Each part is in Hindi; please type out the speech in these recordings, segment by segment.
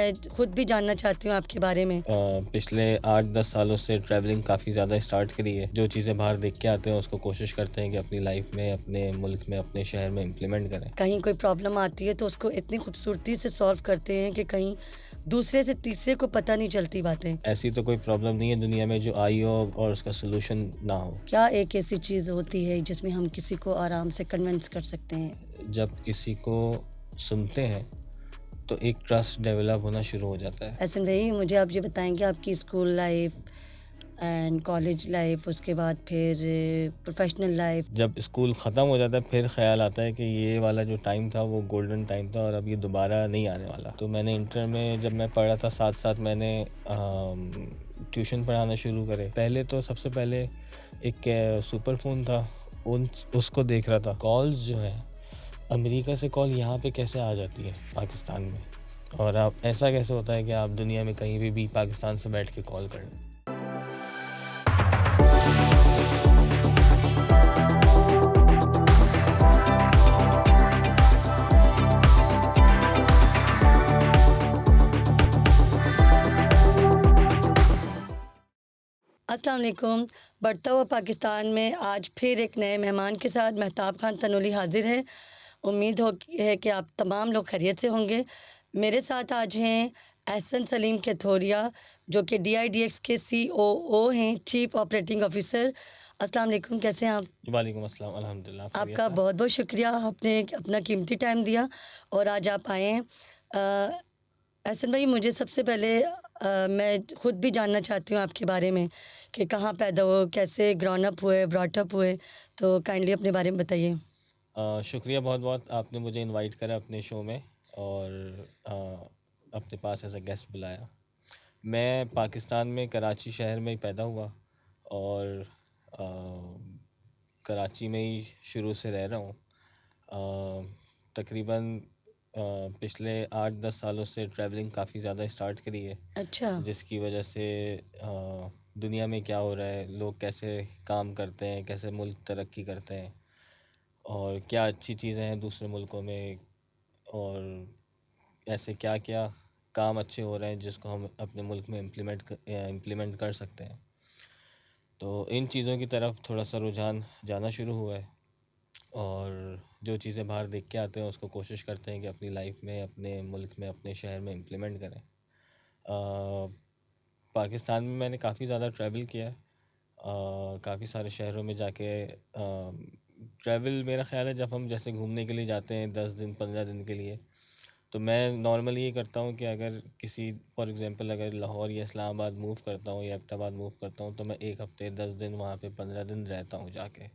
मैं खुद भी जानना चाहती हूँ आपके बारे में। पिछले 8-10 सालों से ट्रैवलिंग काफ़ी ज़्यादा स्टार्ट करी है। जो चीज़ें बाहर देख के आते हैं उसको कोशिश करते हैं कि अपनी लाइफ में, अपने मुल्क में, अपने शहर में इम्प्लीमेंट करें। कहीं कोई प्रॉब्लम आती है तो उसको इतनी खूबसूरती से सॉल्व करते हैं कि कहीं दूसरे से तीसरे को पता नहीं चलती बातें। ऐसी तो कोई प्रॉब्लम नहीं है दुनिया में जो आई हो और उसका सॉल्यूशन ना हो। क्या एक ऐसी चीज़ होती है जिसमें हम किसी को आराम से कन्विंस कर सकते हैं? जब किसी को सुनते हैं तो एक ट्रस्ट डेवलप होना शुरू हो जाता है। एहसन भाई, मुझे आप ये बताएँगे आपकी school life and college life, उसके बाद फिर प्रोफेशनल लाइफ। जब स्कूल ख़त्म हो जाता है फिर ख़्याल आता है कि ये वाला जो टाइम था वो गोल्डन टाइम था और अब ये दोबारा नहीं आने वाला। तो मैंने इंटर में जब मैं पढ़ा था साथ-साथ मैंने ट्यूशन पढ़ाना शुरू करे। पहले तो सबसे पहले एक सुपर फ़ोन था, उन उसको देख रहा था। कॉल्स जो है अमेरिका से कॉल यहाँ पे कैसे आ जाती है पाकिस्तान में, और आप ऐसा कैसे होता है कि आप दुनिया में कहीं भी पाकिस्तान से बैठ के कॉल कर लें। अस्सलाम वालेकुम। बढ़ता हुआ पाकिस्तान में आज फिर एक नए मेहमान के साथ मेहताब खान तनोली हाज़िर है। उम्मीद है कि आप तमाम लोग खैरियत से होंगे। मेरे साथ आज हैं एहसन सलीम कैथोरिया, जो कि DIDX के COO हैं, चीफ़ ऑपरेटिंग ऑफ़िसर। अस्सलाम वालेकुम, कैसे हैं आप? वालेकुम अस्सलाम, अल्हम्दुलिल्लाह खैरियत आपका है। बहुत-बहुत शुक्रिया, आपने अपना कीमती टाइम दिया और आज आप आए हैं। एहसन भाई, मुझे सबसे पहले मैं खुद भी जानना चाहती हूँ आपके बारे में कि कहाँ पैदा हुए, कैसे ग्रोन अप हुए, ब्रॉट अप हुए, तो काइंडली अपने बारे में बताइए। शुक्रिया बहुत-बहुत आपने मुझे इनवाइट करा अपने शो में और अपने पास एज़ अ गेस्ट बुलाया। मैं पाकिस्तान में कराची शहर में ही पैदा हुआ और कराची में ही शुरू से रह रहा हूँ। तकरीबन पिछले 8-10 सालों से ट्रैवलिंग काफ़ी ज़्यादा स्टार्ट करी है, अच्छा। जिसकी वजह से दुनिया में क्या हो रहा है, लोग कैसे काम करते हैं, कैसे मुल्क तरक्की करते हैं और क्या अच्छी चीज़ें हैं दूसरे मुल्कों में, और ऐसे क्या-क्या काम अच्छे हो रहे हैं जिसको हम अपने मुल्क में इम्प्लीमेंट कर सकते हैं। तो इन चीज़ों की तरफ थोड़ा-सा रुझान जाना शुरू हुआ है और जो चीज़ें बाहर देख के आते हैं उसको कोशिश करते हैं कि अपनी लाइफ में, अपने मुल्क में, अपने शहर में इम्प्लीमेंट करें। पाकिस्तान में मैंने काफ़ी ज़्यादा ट्रैवल किया है। काफ़ी सारे शहरों में जाके ट्रैवल, मेरा ख़्याल है जब हम जैसे घूमने के लिए जाते हैं 10 दिन 15 दिन के लिए, तो मैं नॉर्मली ये करता हूँ कि अगर किसी फॉर एग्ज़ाम्पल अगर लाहौर या इस्लामाबाद मूव करता हूँ या एबटाबाद मूव करता हूँ तो मैं 1 हफ़्ते 10 दिन वहाँ पे 15 दिन रहता हूँ जाके।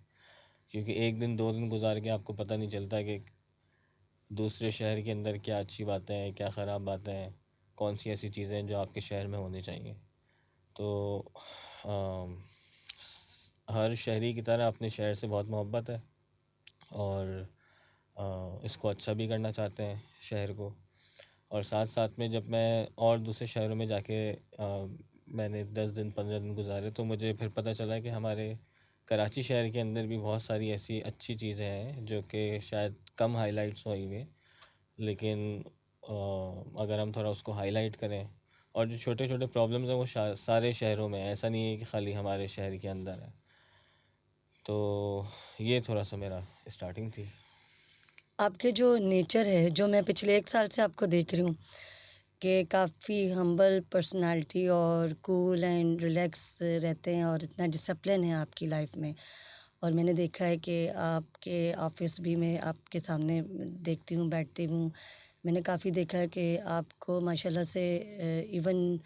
क्योंकि 1 दिन 2 दिन गुज़ार के आपको पता नहीं चलता कि दूसरे शहर के अंदर क्या अच्छी बातें हैं, क्या ख़राब बातें हैं, कौन सी ऐसी चीज़ें हैं जो आपके शहर में होनी चाहिए। तो हर शहरी की तरह अपने शहर से बहुत मोहब्बत है और इसको अच्छा भी करना चाहते हैं शहर को। और साथ-साथ में जब मैं और दूसरे शहरों में जाके मैंने 10 दिन 15 दिन गुज़ारे तो मुझे फिर पता चला कि हमारे कराची शहर के अंदर भी बहुत सारी ऐसी अच्छी चीज़ें हैं जो कि शायद कम हाइलाइट्स हुई हुई हैं, लेकिन अगर हम थोड़ा उसको हाईलाइट करें, और जो छोटे-छोटे प्रॉब्लम्स हैं वो सारे शहरों में हैं, ऐसा नहीं है कि खाली हमारे शहर के अंदर है। तो ये थोड़ा-सा मेरा स्टार्टिंग थी। आपके जो नेचर है, जो मैं पिछले 1 साल से आपको देख रही हूँ कि काफ़ी हम्बल पर्सनैलिटी और कूल एंड रिलैक्स रहते हैं और इतना डिसिप्लिन है आपकी लाइफ में। और मैंने देखा है कि आपके ऑफ़िस भी मैं आपके सामने देखती हूँ, बैठती हूँ। मैंने काफ़ी देखा है कि आपको माशाल्लाह से इवन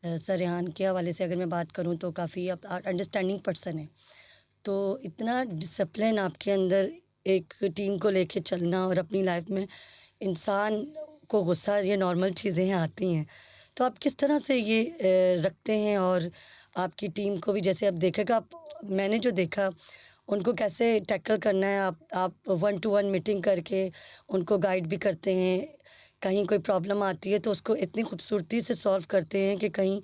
सरेआन के हवाले से अगर मैं बात करूँ तो काफ़ी आप अंडरस्टैंडिंग पर्सन हैं। तो इतना डिसिप्लिन आपके अंदर, एक टीम को लेके चलना और अपनी लाइफ में इंसान को गुस्सा, ये नॉर्मल चीज़ें हैं, आती हैं। तो आप किस तरह से ये रखते हैं और आपकी टीम को भी, जैसे अब देखेगा आप, मैंने जो देखा उनको कैसे टैकल करना है, आप 1 टू 1 मीटिंग करके उनको गाइड भी करते हैं। कहीं कोई प्रॉब्लम आती है तो उसको इतनी खूबसूरती से सॉल्व करते हैं कि कहीं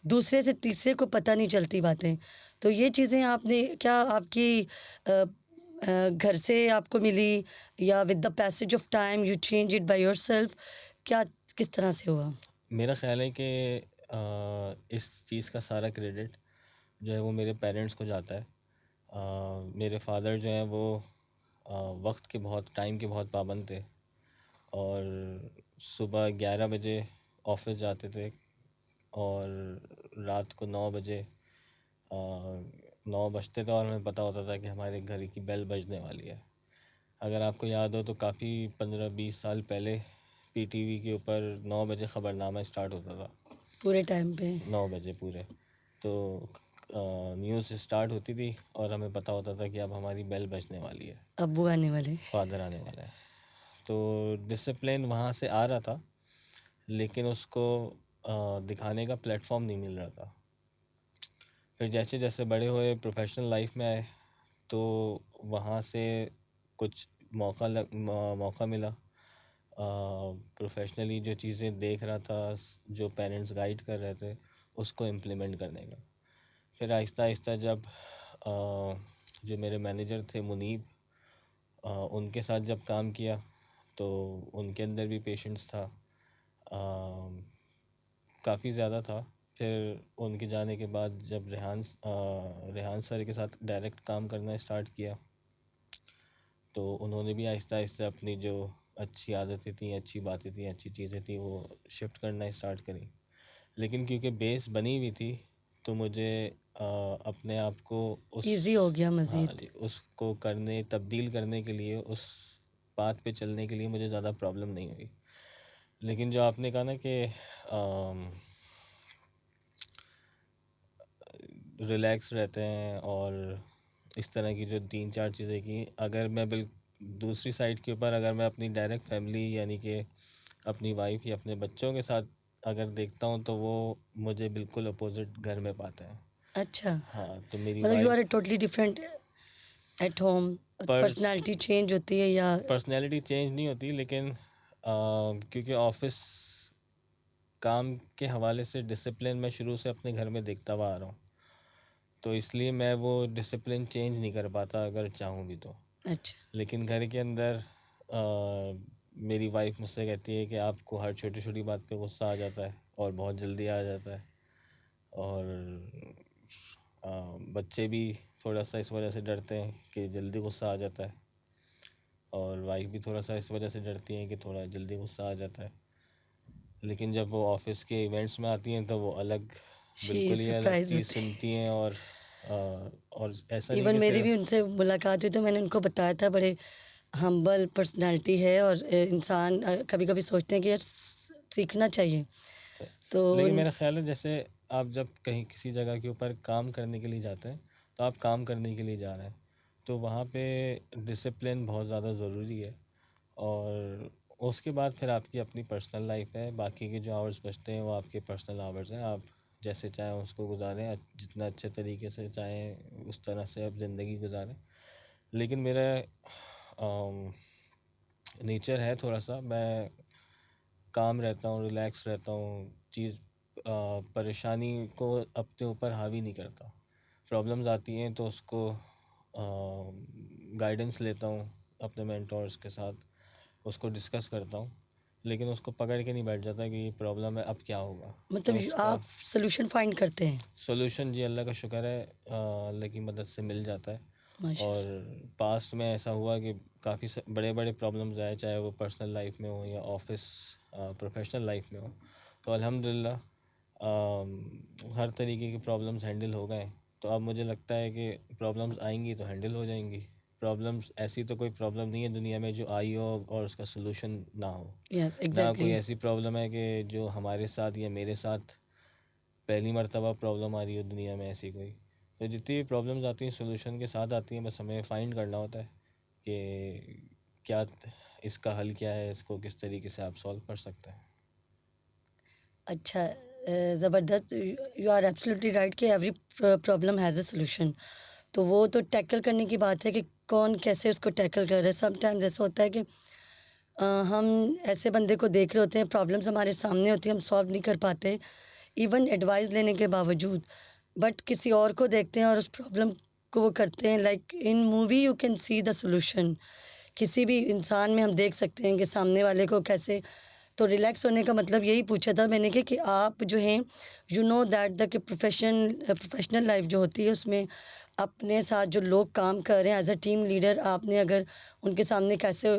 दूसरे से तीसरे को पता नहीं चलती बातें। तो ये चीज़ें आपने क्या आपकी घर से आपको मिली या with the passage of time you change it by yourself, क्या किस तरह से हुआ? मेरा ख़्याल है कि इस चीज़ का सारा क्रेडिट जो है वो मेरे पेरेंट्स को जाता है। मेरे फ़ादर जो हैं वो वक्त के बहुत टाइम के बहुत पाबंद थे, और सुबह 11 बजे ऑफिस जाते थे, और रात को 9 बजे 9 बजते थे और हमें पता होता था कि हमारे घर की बेल बजने वाली है। अगर आपको याद हो तो काफ़ी 15-20 साल पहले पीटीवी के ऊपर 9 बजे ख़बरनामा स्टार्ट होता था, पूरे टाइम पे 9 बजे पूरे। तो न्यूज़ स्टार्ट होती थी और हमें पता होता था कि अब हमारी बेल बजने वाली है, अब्बू आने वाले। फादर आने वाला है। तो डिसिप्लिन वहाँ से आ रहा था, लेकिन उसको दिखाने का प्लेटफॉर्म नहीं मिल रहा था। फिर जैसे जैसे बड़े हुए, प्रोफेशनल लाइफ में आए, तो वहाँ से कुछ मौका मिला। प्रोफेशनली जो चीज़ें देख रहा था, जो पेरेंट्स गाइड कर रहे थे, उसको इम्प्लीमेंट करने का। फिर आहिस्ता आहिस्ता जब जो मेरे मैनेजर थे मुनीब, उनके साथ जब काम किया तो उनके अंदर भी पेशेंस था, काफ़ी ज़्यादा था। फिर उनके जाने के बाद जब रेहान सर के साथ डायरेक्ट काम करना स्टार्ट किया, तो उन्होंने भी आहिस्ता आहिस्ता अपनी जो अच्छी आदतें थी, अच्छी बातें थी, अच्छी चीज़ें थी, वो शिफ्ट करना स्टार्ट करी। लेकिन क्योंकि बेस बनी हुई थी, तो मुझे अपने आप को उस इजी हो गया हाँ मज़ीद। जी, उसको तब्दील करने के लिए, उस बात पे चलने के लिए मुझे ज़्यादा प्रॉब्लम नहीं हुई। लेकिन जो आपने कहा ना कि रिलैक्स रहते हैं और इस तरह की जो 3-4 चीज़ें की, अगर मैं दूसरी साइड के ऊपर अगर मैं अपनी डायरेक्ट फैमिली यानी कि अपनी वाइफ या अपने बच्चों के साथ अगर देखता हूँ, तो वो मुझे बिल्कुल अपोजिट घर में पाते हैं। अच्छा, हाँ, तो मेरी मतलब you wife are totally different at home, पर्स पर्सनालिटी चेंज होती है या? पर्सनैलिटी चेंज नहीं होती, लेकिन क्योंकि ऑफिस काम के हवाले से डिसिप्लिन मैं शुरू से अपने घर में देखता हुआ आ रहा हूँ, तो इसलिए मैं वो डिसिप्लिन चेंज नहीं कर पाता अगर चाहूँ भी तो। अच्छा। लेकिन घर के अंदर मेरी वाइफ मुझसे कहती है कि आपको हर छोटी छोटी बात पे गुस्सा आ जाता है और बहुत जल्दी आ जाता है, और बच्चे भी थोड़ा सा इस वजह से डरते हैं कि जल्दी गुस्सा आ जाता है, और वाइफ भी थोड़ा सा इस वजह से डरती हैं कि थोड़ा जल्दी गुस्सा आ जाता है। लेकिन जब वो ऑफिस के इवेंट्स में आती हैं तो वो अलग, शी बिल्कुल ही अलग सरप्राइज चीज़ होती सुनती हैं, और ऐसा है। नहीं इवन कि मेरी भी सिर्फ उनसे मुलाकात हुई तो मैंने उनको बताया था, बड़े हम्बल पर्सनालिटी है, और इंसान कभी कभी सोचते हैं कि यार सीखना चाहिए। तो लेकिन मेरा ख्याल है जैसे आप जब कहीं किसी जगह के ऊपर काम करने के लिए जाते हैं, तो आप काम करने के लिए जा रहे हैं, तो वहाँ पे डिसिप्लिन बहुत ज़्यादा ज़रूरी है। और उसके बाद फिर आपकी अपनी पर्सनल लाइफ है, बाकी के जो आवर्स बचते हैं वो आपके पर्सनल आवर्स हैं, आप जैसे चाहें उसको गुजारें, जितना अच्छे तरीके से चाहें उस तरह से आप ज़िंदगी गुजारें। लेकिन मेरा नेचर है थोड़ा सा, मैं काम रहता हूँ, रिलैक्स रहता हूँ, परेशानी को अपने ऊपर हावी नहीं करता। प्रॉब्लम्स आती हैं तो उसको गाइडेंस लेता हूँ अपने मेंटोर्स के साथ, उसको डिस्कस करता हूँ, लेकिन उसको पकड़ के नहीं बैठ जाता कि ये प्रॉब्लम है, अब क्या होगा। मतलब मैं उसका आप सोल्यूशन फाइंड करते हैं? सोल्यूशन, जी अल्लाह का शुक्र है, अल्लाह की मदद से मिल जाता है। और माशाल्लाह। पास्ट में ऐसा हुआ कि काफ़ी बड़े बड़े प्रॉब्लम्स आए, चाहे वो पर्सनल लाइफ में हो या ऑफिस प्रोफेशनल लाइफ में हो, तो अल्हम्दुलिल्लाह हर तरीके की प्रॉब्लम्स हैंडल हो गए। तो अब मुझे लगता है कि प्रॉब्लम्स आएंगी तो हैंडल हो जाएंगी। प्रॉब्लम्स, ऐसी तो कोई प्रॉब्लम नहीं है दुनिया में जो आई हो और उसका सोल्यूशन ना हो। यस, ना कोई एग्जैक्टली। ऐसी प्रॉब्लम है कि जो हमारे साथ या मेरे साथ पहली मर्तबा प्रॉब्लम आ रही हो दुनिया में, ऐसी कोई। तो जितनी भी प्रॉब्लम्स आती हैं सोल्यूशन के साथ आती हैं, बस हमें फाइंड करना होता है कि क्या इसका हल क्या है, इसको किस तरीके से आप सॉल्व कर सकते हैं। अच्छा, ज़बरदस्त। यू आर एब्सोल्युटली राइट कि every problem has a solution. तो वो तो टैकल करने की बात है कि कौन कैसे उसको टैकल कर रहा है। समटाइम्स ऐसा होता है कि हम ऐसे बंदे को देख रहे होते हैं, प्रॉब्लम्स हमारे सामने होती है, हम सॉल्व नहीं कर पाते इवन एडवाइस लेने के बावजूद, बट किसी और को देखते हैं और उस प्रॉब्लम को वो करते हैं। Like in movie you can see the solution. किसी भी इंसान में हम देख सकते हैं कि सामने वाले को कैसे तो रिलैक्स होने का मतलब यही पूछा था मैंने कि आप जो हैं यू नो दैट द कि प्रोफेशनल लाइफ जो होती है उसमें अपने साथ जो लोग काम कर रहे हैं एज अ टीम लीडर आपने अगर उनके सामने कैसे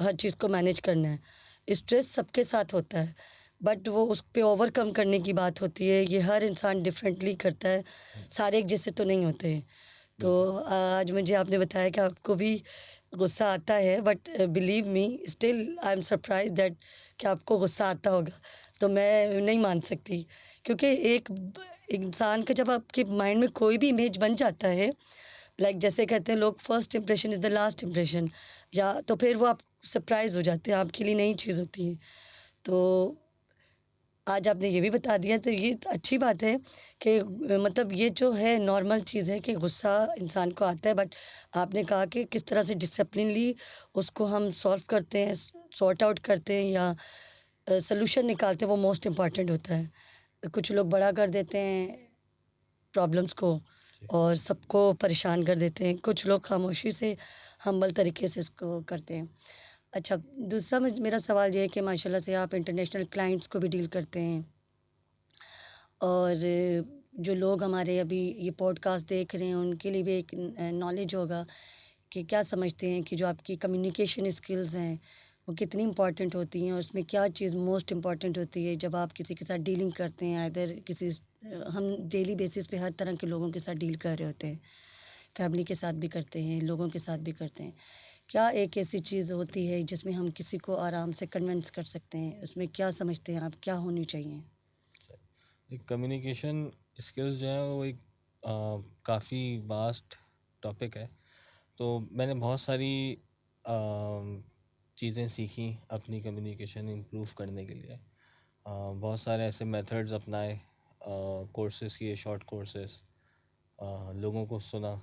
हर चीज़ को मैनेज करना है। स्ट्रेस सबके साथ होता है बट वो उस पे ओवरकम करने की बात होती है। ये हर इंसान डिफरेंटली करता है, सारे एक जैसे तो नहीं होते हैं। तो बिल्कुल। आज मुझे आपने बताया कि आपको भी गुस्सा आता है but believe me still I am surprise that कि आपको गुस्सा आता होगा। तो मैं नहीं मान सकती क्योंकि इंसान का जब आपके माइंड में कोई भी इमेज बन जाता है लाइक जैसे कहते हैं लोग first impression is the last impression, या तो फिर वो आप सरप्राइज हो जाते हैं, आपके लिए नई चीज़ होती है। तो आज आपने ये भी बता दिया तो ये अच्छी बात है कि मतलब ये जो है नॉर्मल चीज़ है कि गुस्सा इंसान को आता है बट आपने कहा कि किस तरह से डिसिप्लिनली उसको हम सॉल्व करते हैं, सॉर्ट आउट करते हैं या सॉल्यूशन निकालते हैं, वो मोस्ट इम्पॉर्टेंट होता है। कुछ लोग बड़ा कर देते हैं प्रॉब्लम्स को जी। और सबको परेशान कर देते हैं, कुछ लोग खामोशी से हम्बल तरीके से इसको करते हैं। अच्छा, दूसरा मेरा सवाल ये है कि माशाल्लाह से आप इंटरनेशनल क्लाइंट्स को भी डील करते हैं और जो लोग हमारे अभी ये पॉडकास्ट देख रहे हैं उनके लिए भी एक नॉलेज होगा कि क्या समझते हैं कि जो आपकी कम्युनिकेशन स्किल्स हैं वो कितनी इम्पोर्टेंट होती हैं और उसमें क्या चीज़ मोस्ट इम्पॉर्टेंट होती है जब आप किसी के साथ डीलिंग करते हैं। आइदर हम डेली बेसिस पे हर तरह के लोगों के साथ डील कर रहे होते हैं, फैमिली के साथ भी करते हैं, लोगों के साथ भी करते हैं। क्या एक ऐसी चीज़ होती है जिसमें हम किसी को आराम से कन्विंस कर सकते हैं, उसमें क्या समझते हैं आप क्या होनी चाहिए? एक कम्युनिकेशन स्किल्स जो है वो एक काफ़ी वास्ट टॉपिक है। तो मैंने बहुत सारी चीज़ें सीखी अपनी कम्युनिकेशन इम्प्रूव करने के लिए। बहुत सारे ऐसे मेथड्स अपनाए, कोर्सेज़ किए, शॉर्ट कोर्सेज़, लोगों को सुना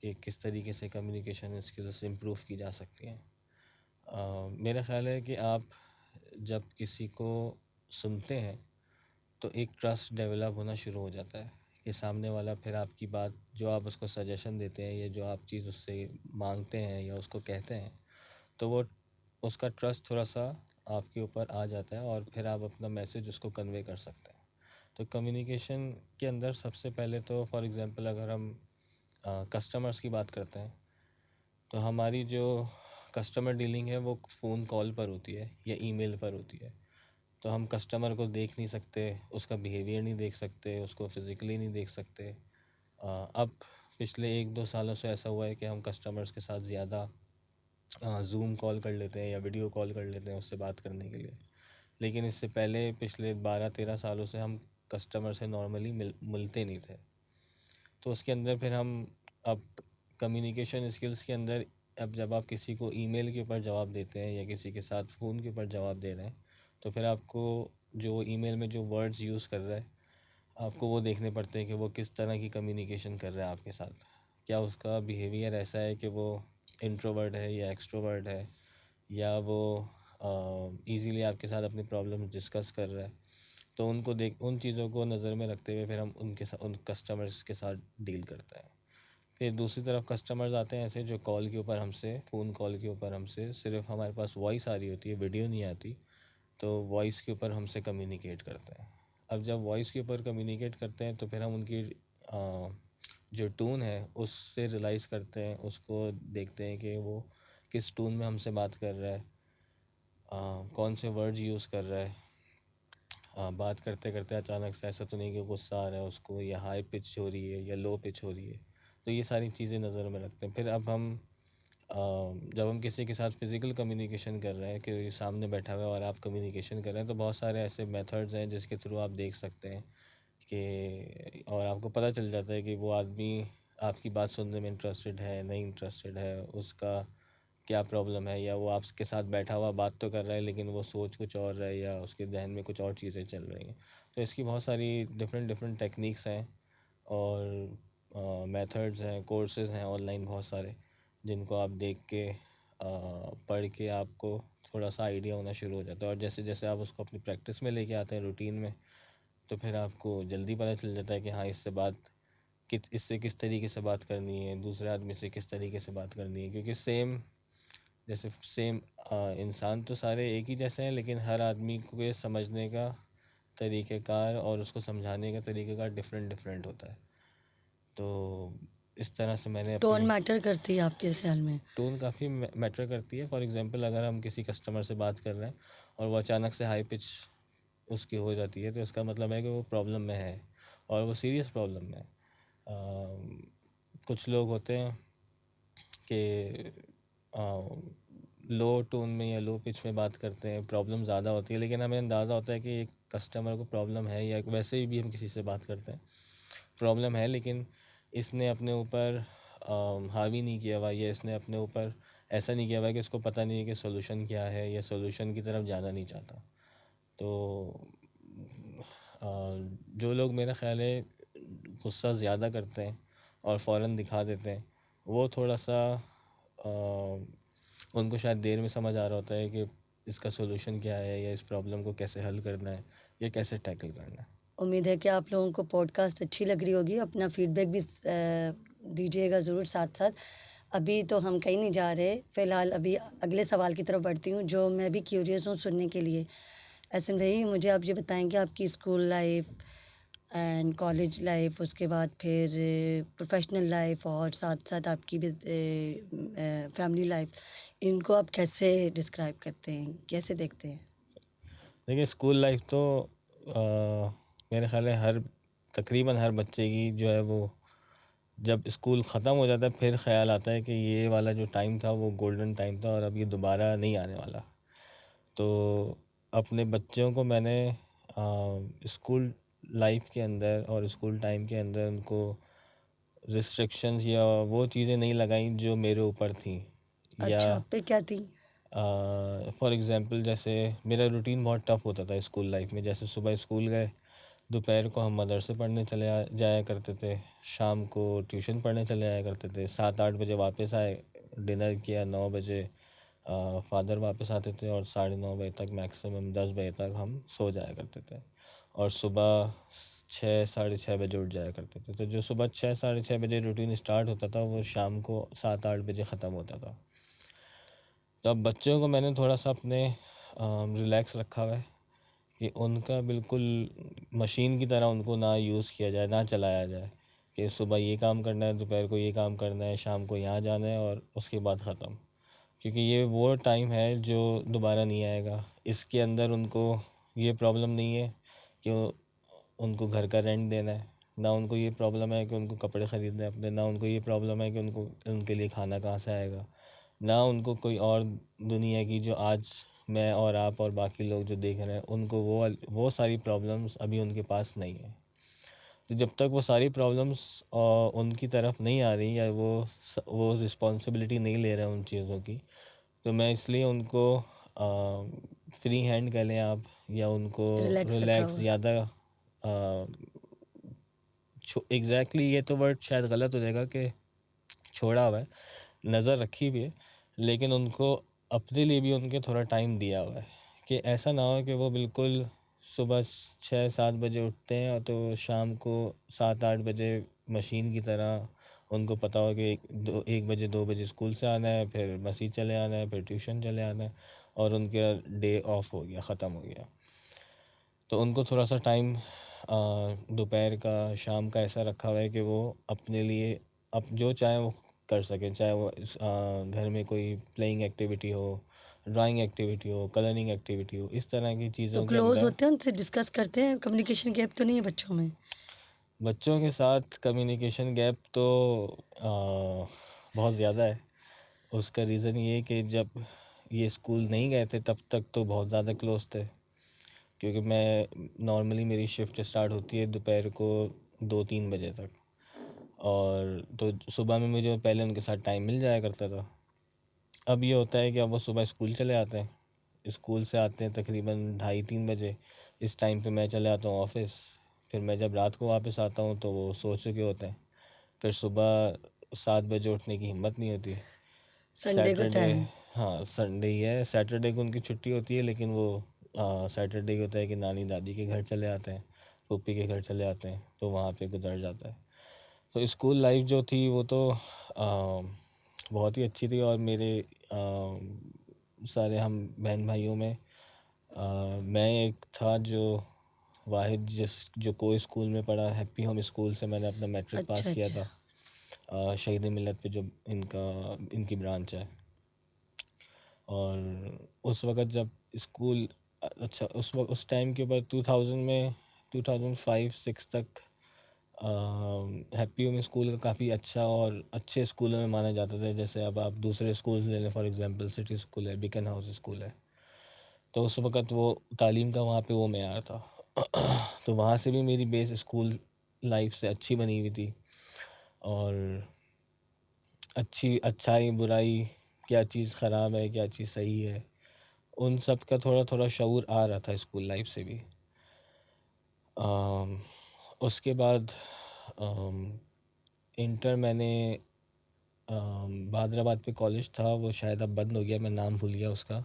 कि किस तरीके से कम्युनिकेशन स्किल्स इम्प्रूव की जा सकती हैं। मेरा ख़्याल है कि आप जब किसी को सुनते हैं तो एक ट्रस्ट डेवलप होना शुरू हो जाता है कि सामने वाला फिर आपकी बात जो आप उसको सजेशन देते हैं या जो आप चीज़ उससे मांगते हैं या उसको कहते हैं तो वो उसका ट्रस्ट थोड़ा सा आपके ऊपर आ जाता है और फिर आप अपना मैसेज उसको कन्वे कर सकते हैं। तो कम्युनिकेशन के अंदर सबसे पहले तो फॉर एग्ज़ाम्पल अगर हम कस्टमर्स की बात करते हैं तो हमारी जो कस्टमर डीलिंग है वो फ़ोन कॉल पर होती है या ईमेल पर होती है। तो हम कस्टमर को देख नहीं सकते, उसका बिहेवियर नहीं देख सकते, उसको फिज़िकली नहीं देख सकते। अब पिछले 1-2 सालों से ऐसा हुआ है कि हम कस्टमर्स के साथ ज़्यादा ज़ूम कॉल कर लेते हैं या वीडियो कॉल कर लेते हैं उससे बात करने के लिए। लेकिन इससे पहले पिछले 12-13 सालों से हम कस्टमर से नॉर्मली मिलते नहीं थे। तो उसके अंदर फिर हम अब कम्युनिकेशन स्किल्स के अंदर अब जब आप किसी को ईमेल के ऊपर जवाब देते हैं या किसी के साथ फ़ोन के ऊपर जवाब दे रहे हैं तो फिर आपको जो ईमेल में जो वर्ड्स यूज़ कर रहा है आपको वो देखने पड़ते हैं कि वो किस तरह की कम्युनिकेशन कर रहा है आपके साथ। क्या उसका बिहेवियर ऐसा है कि वो इंट्रोवर्ट है या एक्सट्रोवर्ट है या वो ईज़िली आपके साथ अपनी प्रॉब्लम डिस्कस कर रहा है। तो उनको देख उन चीज़ों को नज़र में रखते हुए फिर हम उनके साथ उन कस्टमर्स के साथ डील करते हैं। फिर दूसरी तरफ कस्टमर्स आते हैं ऐसे जो कॉल के ऊपर हमसे फ़ोन कॉल के ऊपर हमसे सिर्फ हमारे पास वॉइस आ रही होती है, वीडियो नहीं आती। तो वॉइस के ऊपर हमसे कम्युनिकेट करते हैं। अब जब वॉइस के ऊपर कम्युनिकेट करते हैं तो फिर हम उनकी जो टोन है उससे रियलाइज़ करते हैं, उसको देखते हैं कि वो किस टोन में हमसे बात कर रहा है, कौन से वर्ड्स यूज़ कर रहा है। बात करते करते अचानक से ऐसा तो नहीं कि गुस्सा आ रहा है उसको या हाई पिच हो रही है या लो पिच हो रही है। तो ये सारी चीज़ें नज़र में रखते हैं। फिर अब हम जब हम किसी के साथ फ़िज़िकल कम्युनिकेशन कर रहे हैं कि सामने बैठा हुआ है और आप कम्युनिकेशन कर रहे हैं तो बहुत सारे ऐसे मेथड्स हैं जिसके थ्रू आप देख सकते हैं कि और आपको पता चल जाता है कि वो आदमी आपकी बात सुनने में इंटरेस्टेड है, नहीं इंटरेस्टेड है, उसका क्या प्रॉब्लम है या वो आपके साथ बैठा हुआ बात तो कर रहा है लेकिन वो सोच कुछ और है या उसके ज़हन में कुछ और चीज़ें चल रही हैं। तो इसकी बहुत सारी डिफरेंट डिफरेंट टेक्निक्स हैं और मेथड्स हैं, कोर्सेज़ हैं ऑनलाइन बहुत सारे जिनको आप देख के पढ़ के आपको थोड़ा-सा आइडिया होना शुरू हो जाता है और जैसे-जैसे आप उसको अपनी प्रैक्टिस में लेके आते हैं रूटीन में, तो फिर आपको जल्दी पता चल जाता है कि हाँ, इससे किस तरीके से बात करनी है, दूसरे आदमी से किस तरीके से बात करनी है। क्योंकि सेम इंसान तो सारे एक ही जैसे हैं, लेकिन हर आदमी को ये समझने का तरीक़ेकार और उसको समझाने का तरीक़ेकार डिफरेंट डिफरेंट होता है। तो इस तरह से मैंने टोन अपनी मैटर करती है आपके ख्याल में? टोन काफ़ी मैटर करती है। फॉर एग्जांपल, अगर हम किसी कस्टमर से बात कर रहे हैं और वो अचानक से हाई पिच उसकी हो जाती है, तो इसका मतलब है कि वो प्रॉब्लम में है और वो सीरियस प्रॉब्लम में है। कुछ लोग होते हैं कि लो टोन में या लो पिच में बात करते हैं, प्रॉब्लम ज़्यादा होती है, लेकिन हमें अंदाज़ा होता है कि एक कस्टमर को प्रॉब्लम है, या वैसे भी हम किसी से बात करते हैं प्रॉब्लम है, लेकिन इसने अपने ऊपर हावी नहीं किया हुआ, या इसने अपने ऊपर ऐसा नहीं किया हुआ कि इसको पता नहीं है कि सॉल्यूशन क्या है, या सॉल्यूशन की तरफ जाना नहीं चाहता। तो जो लोग मेरा ख़्याल है गुस्सा ज़्यादा करते हैं और फ़ौरन दिखा देते हैं, वो थोड़ा सा उनको शायद देर में समझ आ रहा होता है कि इसका सॉल्यूशन क्या है, या इस प्रॉब्लम को कैसे हल करना है, या कैसे टैकल करना है। उम्मीद है कि आप लोगों को पॉडकास्ट अच्छी लग रही होगी। अपना फीडबैक भी दीजिएगा ज़रूर साथ-साथ। अभी तो हम कहीं नहीं जा रहे, फ़िलहाल अभी अगले सवाल की तरफ बढ़ती हूँ, जो मैं भी क्यूरियस हूँ सुनने के लिए। एहसन भाई, मुझे आप ये बताएँ कि आपकी school life and college life, उसके बाद फिर प्रोफ़ेशनल लाइफ़ और साथ-साथ आपकी फैमिली लाइफ़, इनको आप कैसे डिस्क्राइब करते हैं? कैसे देखते हैं? देखिए, स्कूल लाइफ तो मेरे ख़्याल है तकरीबन हर बच्चे की जो है, वो जब स्कूल ख़त्म हो जाता है फिर ख़्याल आता है कि ये वाला जो टाइम था वो गोल्डन टाइम था और अब ये दोबारा नहीं आने वाला। तो अपने बच्चों को मैंने स्कूल लाइफ के अंदर और स्कूल टाइम के अंदर उनको रिस्ट्रिक्शंस या वो चीज़ें नहीं लगाई जो मेरे ऊपर थी, या अच्छा, फिर क्या थी? फॉर एग्ज़ाम्पल, जैसे मेरा रूटीन बहुत टफ़ होता था स्कूल लाइफ में। जैसे सुबह स्कूल गए, दोपहर को हम मदरसे पढ़ने जाया करते थे, शाम को ट्यूशन पढ़ने चले आया करते थे, 7-8 बजे वापस आए, डिनर किया, 9 बजे फादर वापस आते थे और 9:30 बजे तक, मैक्सिमम 10 बजे तक हम सो जाया करते थे, और सुबह 6-6:30 बजे उठ जाया करते थे। तो जो सुबह 6-6:30 बजे रूटीन स्टार्ट होता था, वो शाम को 7-8 बजे ख़त्म होता था। तो अब बच्चों को मैंने थोड़ा सा अपने रिलैक्स रखा हुआ है कि उनका बिल्कुल मशीन की तरह उनको ना यूज़ किया जाए, ना चलाया जाए कि सुबह ये काम करना है, दोपहर को ये काम करना है, शाम को यहाँ जाना है और उसके बाद ख़त्म। क्योंकि ये वो टाइम है जो दोबारा नहीं आएगा। इसके अंदर उनको ये प्रॉब्लम नहीं है कि उनको घर का रेंट देना है, ना उनको ये प्रॉब्लम है कि उनको कपड़े ख़रीदने हैं अपने, ना उनको ये प्रॉब्लम है कि उनको उनके लिए खाना कहाँ से आएगा, ना उनको कोई और दुनिया की जो आज मैं और आप और बाकी लोग जो देख रहे हैं, उनको वो सारी प्रॉब्लम्स अभी उनके पास नहीं है। तो जब तक वो सारी प्रॉब्लम्स उनकी तरफ नहीं आ रही, या वो रिस्पॉन्सिबिलिटी नहीं ले रहे हैं उन चीज़ों की, तो मैं इसलिए उनको फ्री हैंड कह लें आप, या उनको रिलैक्स रखा रिलैक्स हुआ। ज़्यादा एग्जैक्टली ये तो वर्ड शायद गलत हो जाएगा कि छोड़ा हुआ है, नज़र रखी हुई है, लेकिन उनको अपने लिए भी उनके थोड़ा टाइम दिया हुआ है कि ऐसा ना हो कि वो बिल्कुल सुबह 6-7 बजे उठते हैं और तो शाम को 7-8 बजे मशीन की तरह उनको पता हो कि 1 बजे 2 बजे स्कूल से आना है, फिर मस्जिद चले आना है, फिर ट्यूशन चले आना है, और उनका डे ऑफ हो गया, ख़त्म हो गया। तो उनको थोड़ा सा टाइम दोपहर का, शाम का ऐसा रखा हुआ है कि वो अपने लिए अब जो चाहे वो कर सकें, चाहे वो घर में कोई प्लेइंग एक्टिविटी हो, ड्राइंग एक्टिविटी हो, कलरिंग एक्टिविटी हो, इस तरह की तो चीज़ों के क्लोज़ अंदर होते हैं, उनसे डिस्कस करते हैं, कम्युनिकेशन गैप तो नहीं है बच्चों में? बच्चों के साथ कम्युनिकेशन गैप तो बहुत ज़्यादा है। उसका रीज़न ये है कि जब ये स्कूल नहीं गए थे तब तक तो बहुत ज़्यादा क्लोज़ थे, क्योंकि मैं नॉर्मली मेरी शिफ्ट स्टार्ट होती है दोपहर को 2-3 बजे तक, और तो सुबह में मुझे पहले उनके साथ टाइम मिल जाया करता था। अब ये होता है कि अब वो सुबह स्कूल चले आते हैं, स्कूल से आते हैं तकरीबन 2:30-3 बजे, इस टाइम पे मैं चले आता हूँ ऑफ़िस। फिर मैं जब रात को वापस आता हूँ तो वो सो चुके होते हैं। फिर सुबह 7 बजे उठने की हिम्मत नहीं होती। संडे को सैटरडे, टाइम। हाँ संडे ही है, सैटरडे को उनकी छुट्टी होती है, लेकिन वो सैटरडे को होता है कि नानी दादी के घर चले आते हैं, फूफी के घर चले आते हैं, तो वहाँ पे गुजर जाता है। तो स्कूल लाइफ जो थी वो तो बहुत ही अच्छी थी, और मेरे सारे हम बहन भाइयों में मैं एक था जो वाहिद जो कोई स्कूल में पढ़ा। हैप्पी होम स्कूल से मैंने अपना मैट्रिक पास अच्छा, किया अच्छा। था। शहीद मिलत पे जो इनकी ब्रांच है। और उस वक़्त जब स्कूल अच्छा उस टाइम के ऊपर 2000 में 2005-6 तक हैप्पी होम स्कूल काफ़ी अच्छा और अच्छे स्कूलों में माना जाता था। जैसे अब आप दूसरे स्कूल ले लें, फॉर एग्जांपल सिटी स्कूल है, बीकन हाउस स्कूल है, तो उस वक़्त वो तालीम का वहाँ पे वो मेयार था। तो वहाँ से भी मेरी बेस स्कूल लाइफ से अच्छी बनी हुई थी। और अच्छाई बुराई, क्या चीज़ ख़राब है क्या चीज़ सही है, उन सब का थोड़ा थोड़ा शऊर आ रहा था स्कूल लाइफ से भी। अम, उसके बाद इंटर मैंने बहादराबाद पे कॉलेज था, वो शायद अब बंद हो गया, मैं नाम भूल गया उसका,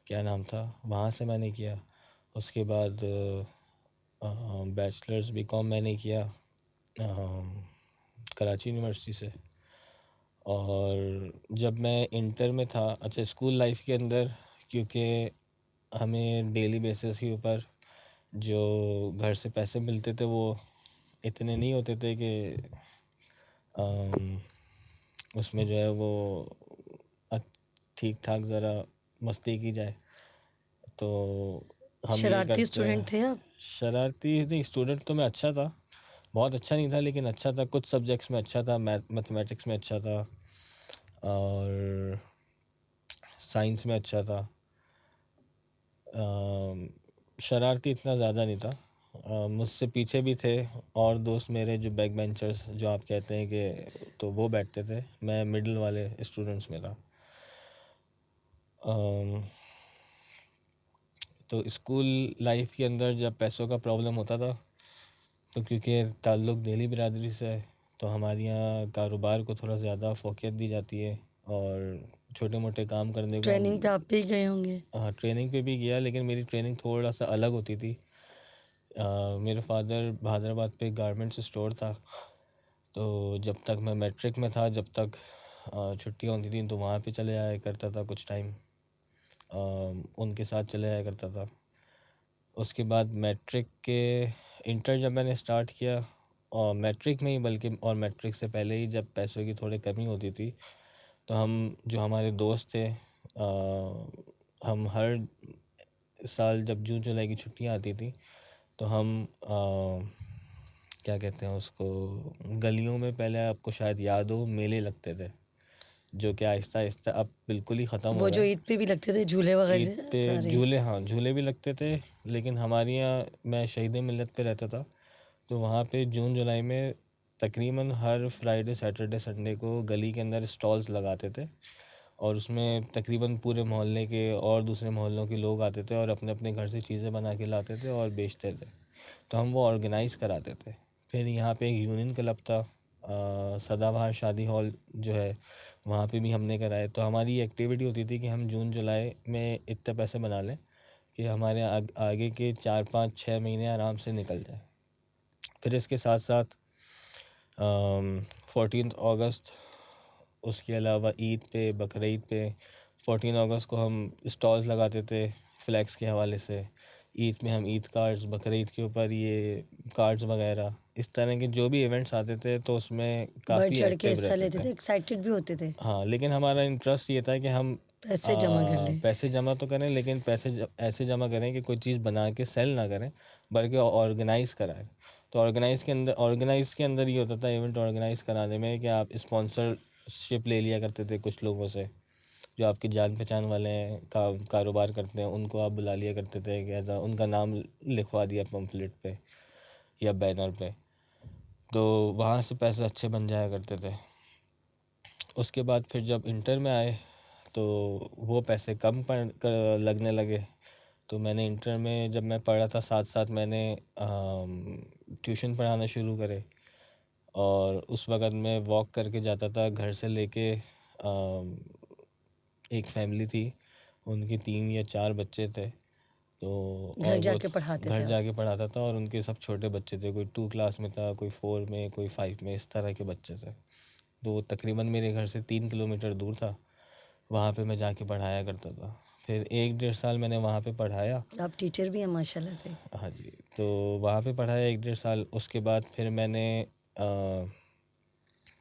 क्या नाम था, वहाँ से मैंने किया। उसके बाद बैचलर्स बीकॉम मैंने किया कराची यूनिवर्सिटी से। और जब मैं इंटर में था, अच्छा स्कूल लाइफ के अंदर, क्योंकि हमें डेली बेसिस के ऊपर जो घर से पैसे मिलते थे वो इतने नहीं होते थे कि उसमें जो है वो ठीक ठाक ज़रा मस्ती की जाए। तो हम ये शरारती करते स्टूडेंट थे आप? शरारती नहीं, स्टूडेंट तो मैं अच्छा था, बहुत अच्छा नहीं था लेकिन अच्छा था, कुछ सब्जेक्ट्स में अच्छा था, मैथमेटिक्स में अच्छा था और साइंस में अच्छा था। शरारती इतना ज़्यादा नहीं था। मुझसे पीछे भी थे और दोस्त मेरे जो बैक बेंचर्स जो आप कहते हैं कि, तो वो बैठते थे, मैं मिडिल वाले स्टूडेंट्स में था। तो स्कूल लाइफ के अंदर जब पैसों का प्रॉब्लम होता था, तो क्योंकि ताल्लुक़ दिल्ली बिरादरी से है, तो हमारे यहाँ कारोबार को थोड़ा ज़्यादा फोकियत दी जाती है और छोटे मोटे काम करने को हम। ट्रेनिंग पे आप भी गए होंगे? हाँ, ट्रेनिंग पे भी गया लेकिन मेरी ट्रेनिंग थोड़ा सा अलग होती थी। मेरे फादर बहादराबाद पे गारमेंट्स स्टोर था, तो जब तक मैं मैट्रिक में था, जब तक छुट्टियाँ होती थी तो वहाँ पे चले आया करता था, कुछ टाइम उनके साथ चले आया करता था। उसके बाद मैट्रिक के इंटर जब मैंने स्टार्ट किया, और मैट्रिक में ही बल्कि, और मैट्रिक से पहले ही जब पैसों की थोड़ी कमी होती थी, तो हम जो हमारे दोस्त थे हम हर साल जब जून जुलाई की छुट्टियां आती थी तो हम क्या कहते हैं उसको, गलियों में, पहले आपको शायद याद हो, मेले लगते थे जो कि आहिस्ता आहिस्ता अब बिल्कुल ही ख़त्म हो वो रहा जो है। ईद पे भी लगते थे झूले ईद वगैरह पे सारे? झूले, हाँ झूले भी लगते थे, लेकिन हमारे यहाँ, मैं शहीद मिलत पे रहता था, तो वहाँ पे जून जुलाई में तकरीबन हर फ्राइडे सैटरडे संडे को गली के अंदर स्टॉल्स लगाते थे और उसमें तकरीबन पूरे मोहल्ले के और दूसरे मोहल्लों के लोग आते थे और अपने अपने घर से चीज़ें बना के लाते थे और बेचते थे। तो हम वो ऑर्गेनाइज़ कराते थे। फिर यहाँ पे एक यूनियन क्लब था, सदाबहार शादी हॉल जो है, वहाँ पे भी हमने कराए। तो हमारी एक्टिविटी होती थी कि हम जून जुलाई में इतने पैसे बना लें कि हमारे आगे के 4 5 6 महीने आराम से निकल जाए। फिर इसके साथ साथ 14 अगस्त, उसके अलावा ईद पे, बकरीद पे 14 अगस्त को हम स्टॉल्स लगाते थे फ्लैग्स के हवाले से। ईद में हम ईद कार्ड्स, बकरीद के ऊपर ये कार्ड्स वगैरह, इस तरह के जो भी इवेंट्स आते थे तो उसमें बढ़ काफ़ी चढ़ के एक्टिव हिस्सा रहते लेते थे। थे, एक्साइटेड भी होते थे? हाँ, लेकिन हमारा इंटरेस्ट ये था कि हम पैसे जमा कर लें। पैसे जमा तो करें, लेकिन ऐसे जमा करें कि कोई चीज़ बना के सेल ना करें, बल्कि ऑर्गेनाइज़ कराएं। तो ऑर्गेनाइज़ के अंदर ये होता था, इवेंट ऑर्गेनाइज़ कराने में, कि आप स्पॉन्सरशिप ले लिया करते थे कुछ लोगों से जो आपकी जान पहचान वाले हैं, कारोबार करते हैं, उनको आप बुला लिया करते थे कि ऐसा उनका नाम लिखवा दिया पम्फलेट पे या बैनर पे, तो वहाँ से पैसे अच्छे बन जाया करते थे। उसके बाद फिर जब इंटर में आए तो वो पैसे कम लगने लगे। तो मैंने इंटर में जब मैं पढ़ा था, साथ साथ मैंने ट्यूशन पढ़ाना शुरू करे और उस वक़्त मैं वॉक करके जाता था घर से लेके। एक फैमिली थी, उनके 3 या 4 बच्चे थे, तो घर और वो जाके पढ़ाते घर थे आप? जाके पढ़ाता था और उनके सब छोटे बच्चे थे, कोई 2 क्लास में था, कोई 4 में, कोई 5 में, इस तरह के बच्चे थे। तो वो तकरीबन मेरे घर से 3 किलोमीटर दूर था, वहाँ पे मैं जाके पढ़ाया करता था। फिर 1 डेढ़ साल मैंने वहाँ पे पढ़ाया। आप टीचर भी हैं माशाल्लाह से। हाँ जी, तो वहाँ पे पढ़ाया 1 डेढ़ साल। उसके बाद फिर मैंने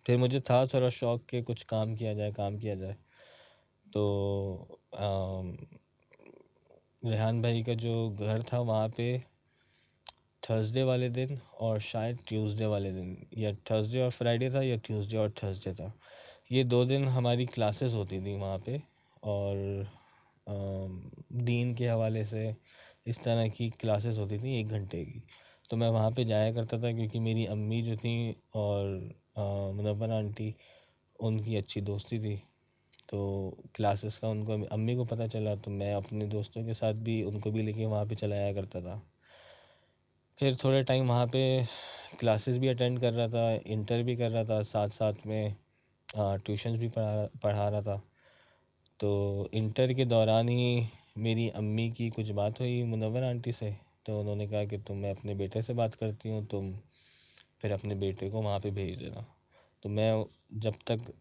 फिर मुझे था थोड़ा शौक़ कि कुछ काम किया जाए। तो रेहान भाई का जो घर था वहाँ पे थर्सडे वाले दिन और शायद ट्यूसडे वाले दिन, या थर्सडे और फ्राइडे था या ट्यूसडे और थर्सडे था, ये 2 दिन हमारी क्लासेस होती थी वहाँ पे। और दीन के हवाले से इस तरह की क्लासेस होती थी 1 घंटे की। तो मैं वहाँ पे जाया करता था क्योंकि मेरी अम्मी जो थी और मुनव्वर आंटी, उनकी अच्छी दोस्ती थी। तो क्लासेस का उनको अम्मी को पता चला, तो मैं अपने दोस्तों के साथ भी उनको भी लेके वहाँ पे चला आया करता था। फिर थोड़े टाइम वहाँ पे क्लासेस भी अटेंड कर रहा था, इंटर भी कर रहा था, साथ साथ में ट्यूशन्स भी पढ़ा रहा था। तो इंटर के दौरान ही मेरी अम्मी की कुछ बात हुई मुनव्वर आंटी से, तो उन्होंने कहा कि मैं अपने बेटे से बात करती हूँ, तुम फिर अपने बेटे को वहाँ पे भेज देना। तो मैं जब तक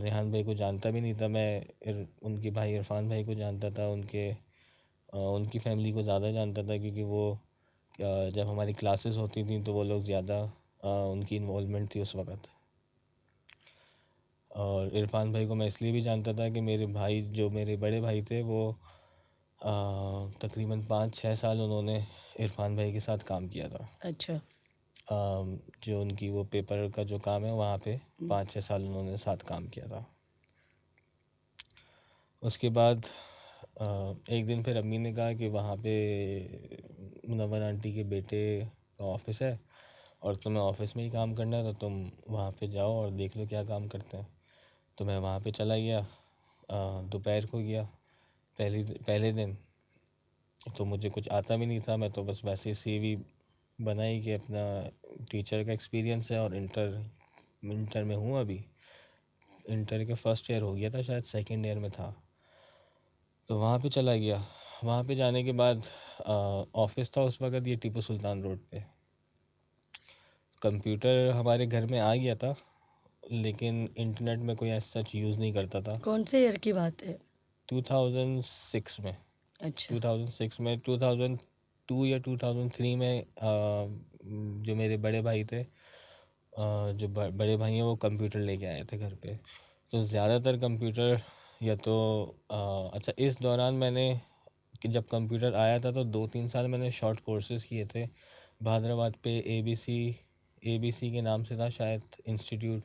रेहान भाई को जानता भी नहीं था, मैं उनके भाई इरफान भाई को जानता था, उनकी फैमिली को ज़्यादा जानता था, क्योंकि वो जब हमारी क्लासेस होती थी तो वो लोग ज़्यादा उनकी इन्वॉल्वमेंट थी उस वक़्त। और इरफान भाई को मैं इसलिए भी जानता था कि मेरे भाई, जो मेरे बड़े भाई थे, वो तकरीबन 5-6 साल उन्होंने इरफान भाई के साथ काम किया था। अच्छा। जो उनकी वो पेपर का जो काम है वहाँ पे 5-6 साल उन्होंने साथ काम किया था। उसके बाद एक दिन फिर अम्मी ने कहा कि वहाँ पे मुनव्वर आंटी के बेटे का ऑफ़िस है और तुम्हें ऑफ़िस में ही काम करना है, तो तुम वहाँ पे जाओ और देख लो क्या काम करते हैं। तो मैं वहाँ पे चला गया, दोपहर को गया पहले दिन। तो मुझे कुछ आता भी नहीं था, मैं तो बस वैसे ही सीवी बनाई कि अपना टीचर का एक्सपीरियंस है, और इंटर में हूँ अभी। इंटर के फर्स्ट ईयर हो गया था, शायद सेकंड ईयर में था। तो वहाँ पे चला गया। वहाँ पे जाने के बाद ऑफ़िस था उस वक़्त ये टीपू सुल्तान रोड पे। कंप्यूटर हमारे घर में आ गया था, लेकिन इंटरनेट में कोई ऐसा सच यूज़ नहीं करता था। कौन से ईयर की बात है? 2006 में। अच्छा। 2006 में, 2002 या 2003 में जो मेरे बड़े भाई थे, जो बड़े भाई हैं, वो कंप्यूटर लेके आए थे घर पे। तो ज़्यादातर कंप्यूटर या तो अच्छा, इस दौरान मैंने कि जब कंप्यूटर आया था तो 2-3 साल मैंने शॉर्ट कोर्सेज़ किए थे हैदराबाद पे। एबीसी के नाम से था शायद इंस्टीट्यूट,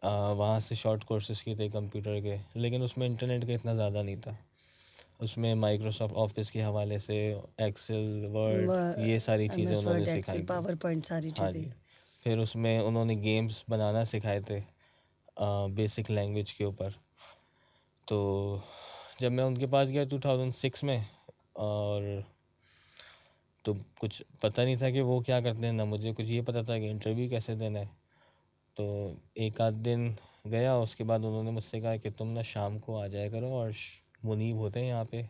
वहाँ से शॉर्ट कोर्सेज़ किए थे कंप्यूटर के, लेकिन उसमें इंटरनेट का इतना ज़्यादा नहीं था। उसमें माइक्रोसॉफ्ट ऑफिस के हवाले से एक्सेल, वर्ड, ये सारी चीज़ें MS उन्होंने वर्ड, एक्सेल, सिखाई थी। पावर पॉइंट सारी हाँ चीज़ें। जी। फिर उसमें उन्होंने गेम्स बनाना सिखाए थे बेसिक लैंग्वेज के ऊपर। तो जब मैं उनके पास गया 2006 में, और तो कुछ पता नहीं था कि वो क्या करते हैं, ना मुझे कुछ ये पता था कि इंटरव्यू कैसे देना है। तो एक आध दिन गया, उसके बाद उन्होंने मुझसे कहा कि तुम ना शाम को आ जाया करो, और मुनीब होते हैं यहाँ पे,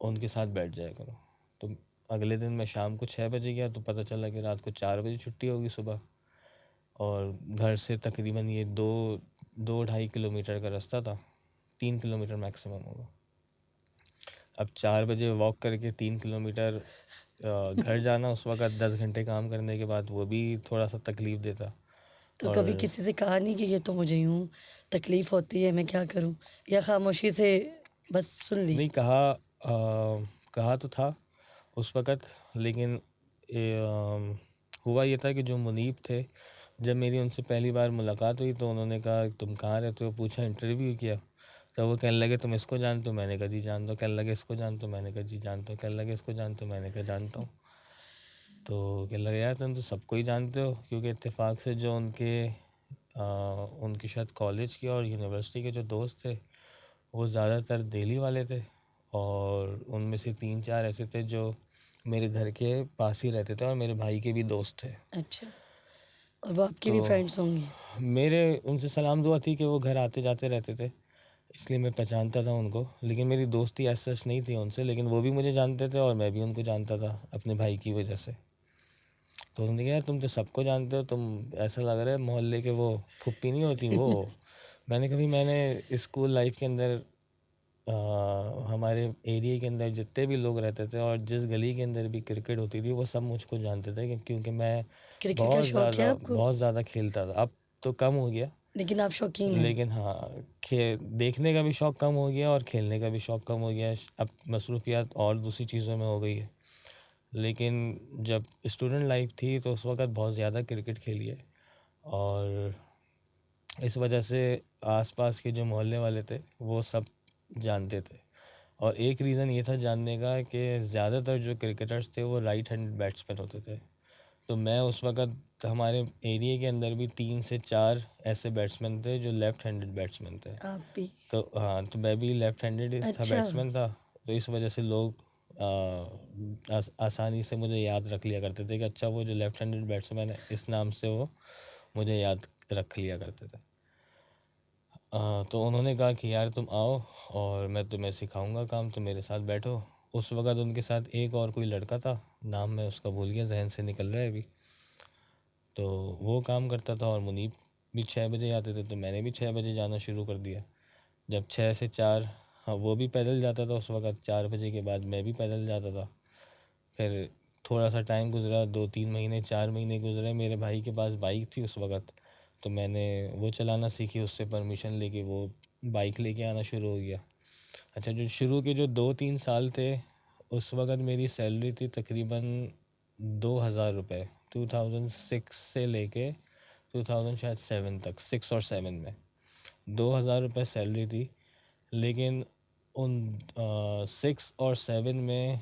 उनके साथ बैठ जाया करो। तो अगले दिन मैं शाम को 6 बजे गया, तो पता चला कि रात को 4 बजे छुट्टी होगी सुबह। और घर से तकरीबन ये 2-2.5 किलोमीटर का रास्ता था, 3 किलोमीटर मैक्सिमम होगा। अब 4 बजे वॉक करके 3 किलोमीटर घर जाना, उस वक़्त 10 घंटे काम करने के बाद, वो भी थोड़ा सा तकलीफ़ देता। तो कभी और किसी से कहा नहीं कि ये तो मुझे यूँ तकलीफ़ होती है, मैं क्या करूँ? या खामोशी से बस सुन ली? नहीं कहा तो था उस वक़्त, लेकिन हुआ ये था कि जो मुनीब थे, जब मेरी उनसे पहली बार मुलाकात हुई तो उन्होंने कहा तुम कहाँ रहते हो, पूछा, इंटरव्यू किया। तो वो कहने लगे तुम इसको जानते हो? मैंने कहा जी जानता हूँ। कहने लगे इसको जानते हो? मैंने कहा जी जानता हूँ। कहने लगे इसको जानते हो? मैंने कहा जानता हूँ। तो कहने लगे यार तुम तो सबको ही जानते हो, क्योंकि इत्तेफाक से जो उनके शायद कॉलेज के और यूनिवर्सिटी के जो दोस्त थे, वो ज़्यादातर दिल्ली वाले थे, और उनमें से 3-4 ऐसे थे जो मेरे घर के पास ही रहते थे और मेरे भाई के भी दोस्त थे। अच्छा। और वो आपके भी तो फ्रेंड्स होंगे? मेरे उनसे सलाम दुआ थी कि वो घर आते जाते रहते थे, इसलिए मैं पहचानता था उनको, लेकिन मेरी दोस्ती एज़ सच नहीं थी उनसे। लेकिन वो भी मुझे जानते थे और मैं भी उनको जानता था अपने भाई की वजह से। तो उन्होंने कहा यार तुम तो सबको जानते हो, तुम ऐसा लग रहा है मोहल्ले के वो फुप्पी नहीं होती वो। मैंने कभी मैंने स्कूल लाइफ के अंदर हमारे एरिया के अंदर जितने भी लोग रहते थे और जिस गली के अंदर भी क्रिकेट होती थी वो सब मुझको जानते थे क्योंकि मैं क्रिकेट का शौक है आपको? बहुत ज़्यादा खेलता था। अब तो कम हो गया, लेकिन आप शौकीन हैं। लेकिन हाँ, देखने का भी शौक़ कम हो गया और खेलने का भी शौक़ कम हो गया है। अब मसरूफ़ियत और दूसरी चीज़ों में हो गई है। लेकिन जब स्टूडेंट लाइफ़ थी तो उस वक़्त बहुत ज़्यादा क्रिकेट खेली है और इस वजह से आस-पास के जो मोहल्ले वाले थे वो सब जानते थे। और एक रीज़न ये था जानने का कि ज़्यादातर जो क्रिकेटर्स थे वो राइट हैंडेड बैट्समैन होते थे। तो मैं उस वक़्त हमारे एरिया के अंदर भी 3 से 4 ऐसे बैट्समैन थे जो लेफ़्ट हैंडेड बैट्समैन थे। आप भी? तो हाँ, तो मैं भी लेफ़्ट हैंडेड ही था, अच्छा। बैट्समैन था। तो इस वजह से लोग आसानी से मुझे याद रख लिया करते थे कि अच्छा वो जो लेफ़्ट हैंडेड बैट्समैन है, इस नाम से वो मुझे याद रख लिया करते थे। तो उन्होंने कहा कि यार तुम आओ और मैं तुम्हें सिखाऊंगा काम, तुम मेरे साथ बैठो। उस वक़्त उनके साथ एक और कोई लड़का था, नाम मैं उसका भूल गया, ज़हन से निकल रहा है अभी। तो वो काम करता था और मुनीब भी 6 बजे आते थे, तो मैंने भी 6 बजे जाना शुरू कर दिया। जब 6 से 4, हाँ, वो भी पैदल जाता था उस वक़्त, 4 बजे के बाद मैं भी पैदल जाता था। फिर थोड़ा-सा टाइम गुज़रा, 2-3 महीने, 4 महीने गुज़रे, मेरे भाई के पास बाइक थी उस वक़्त, तो मैंने वो चलाना सीखी, उससे परमिशन लेके वो बाइक लेके आना शुरू हो गया। अच्छा, जो शुरू के जो 2-3 साल थे, उस वक़्त मेरी सैलरी थी तकरीबन 2000 रुपए, 2006 से लेके 2000 शायद 7 तक, 6 और 7 में 2000 रुपए सैलरी थी। लेकिन उन 6 और 7 में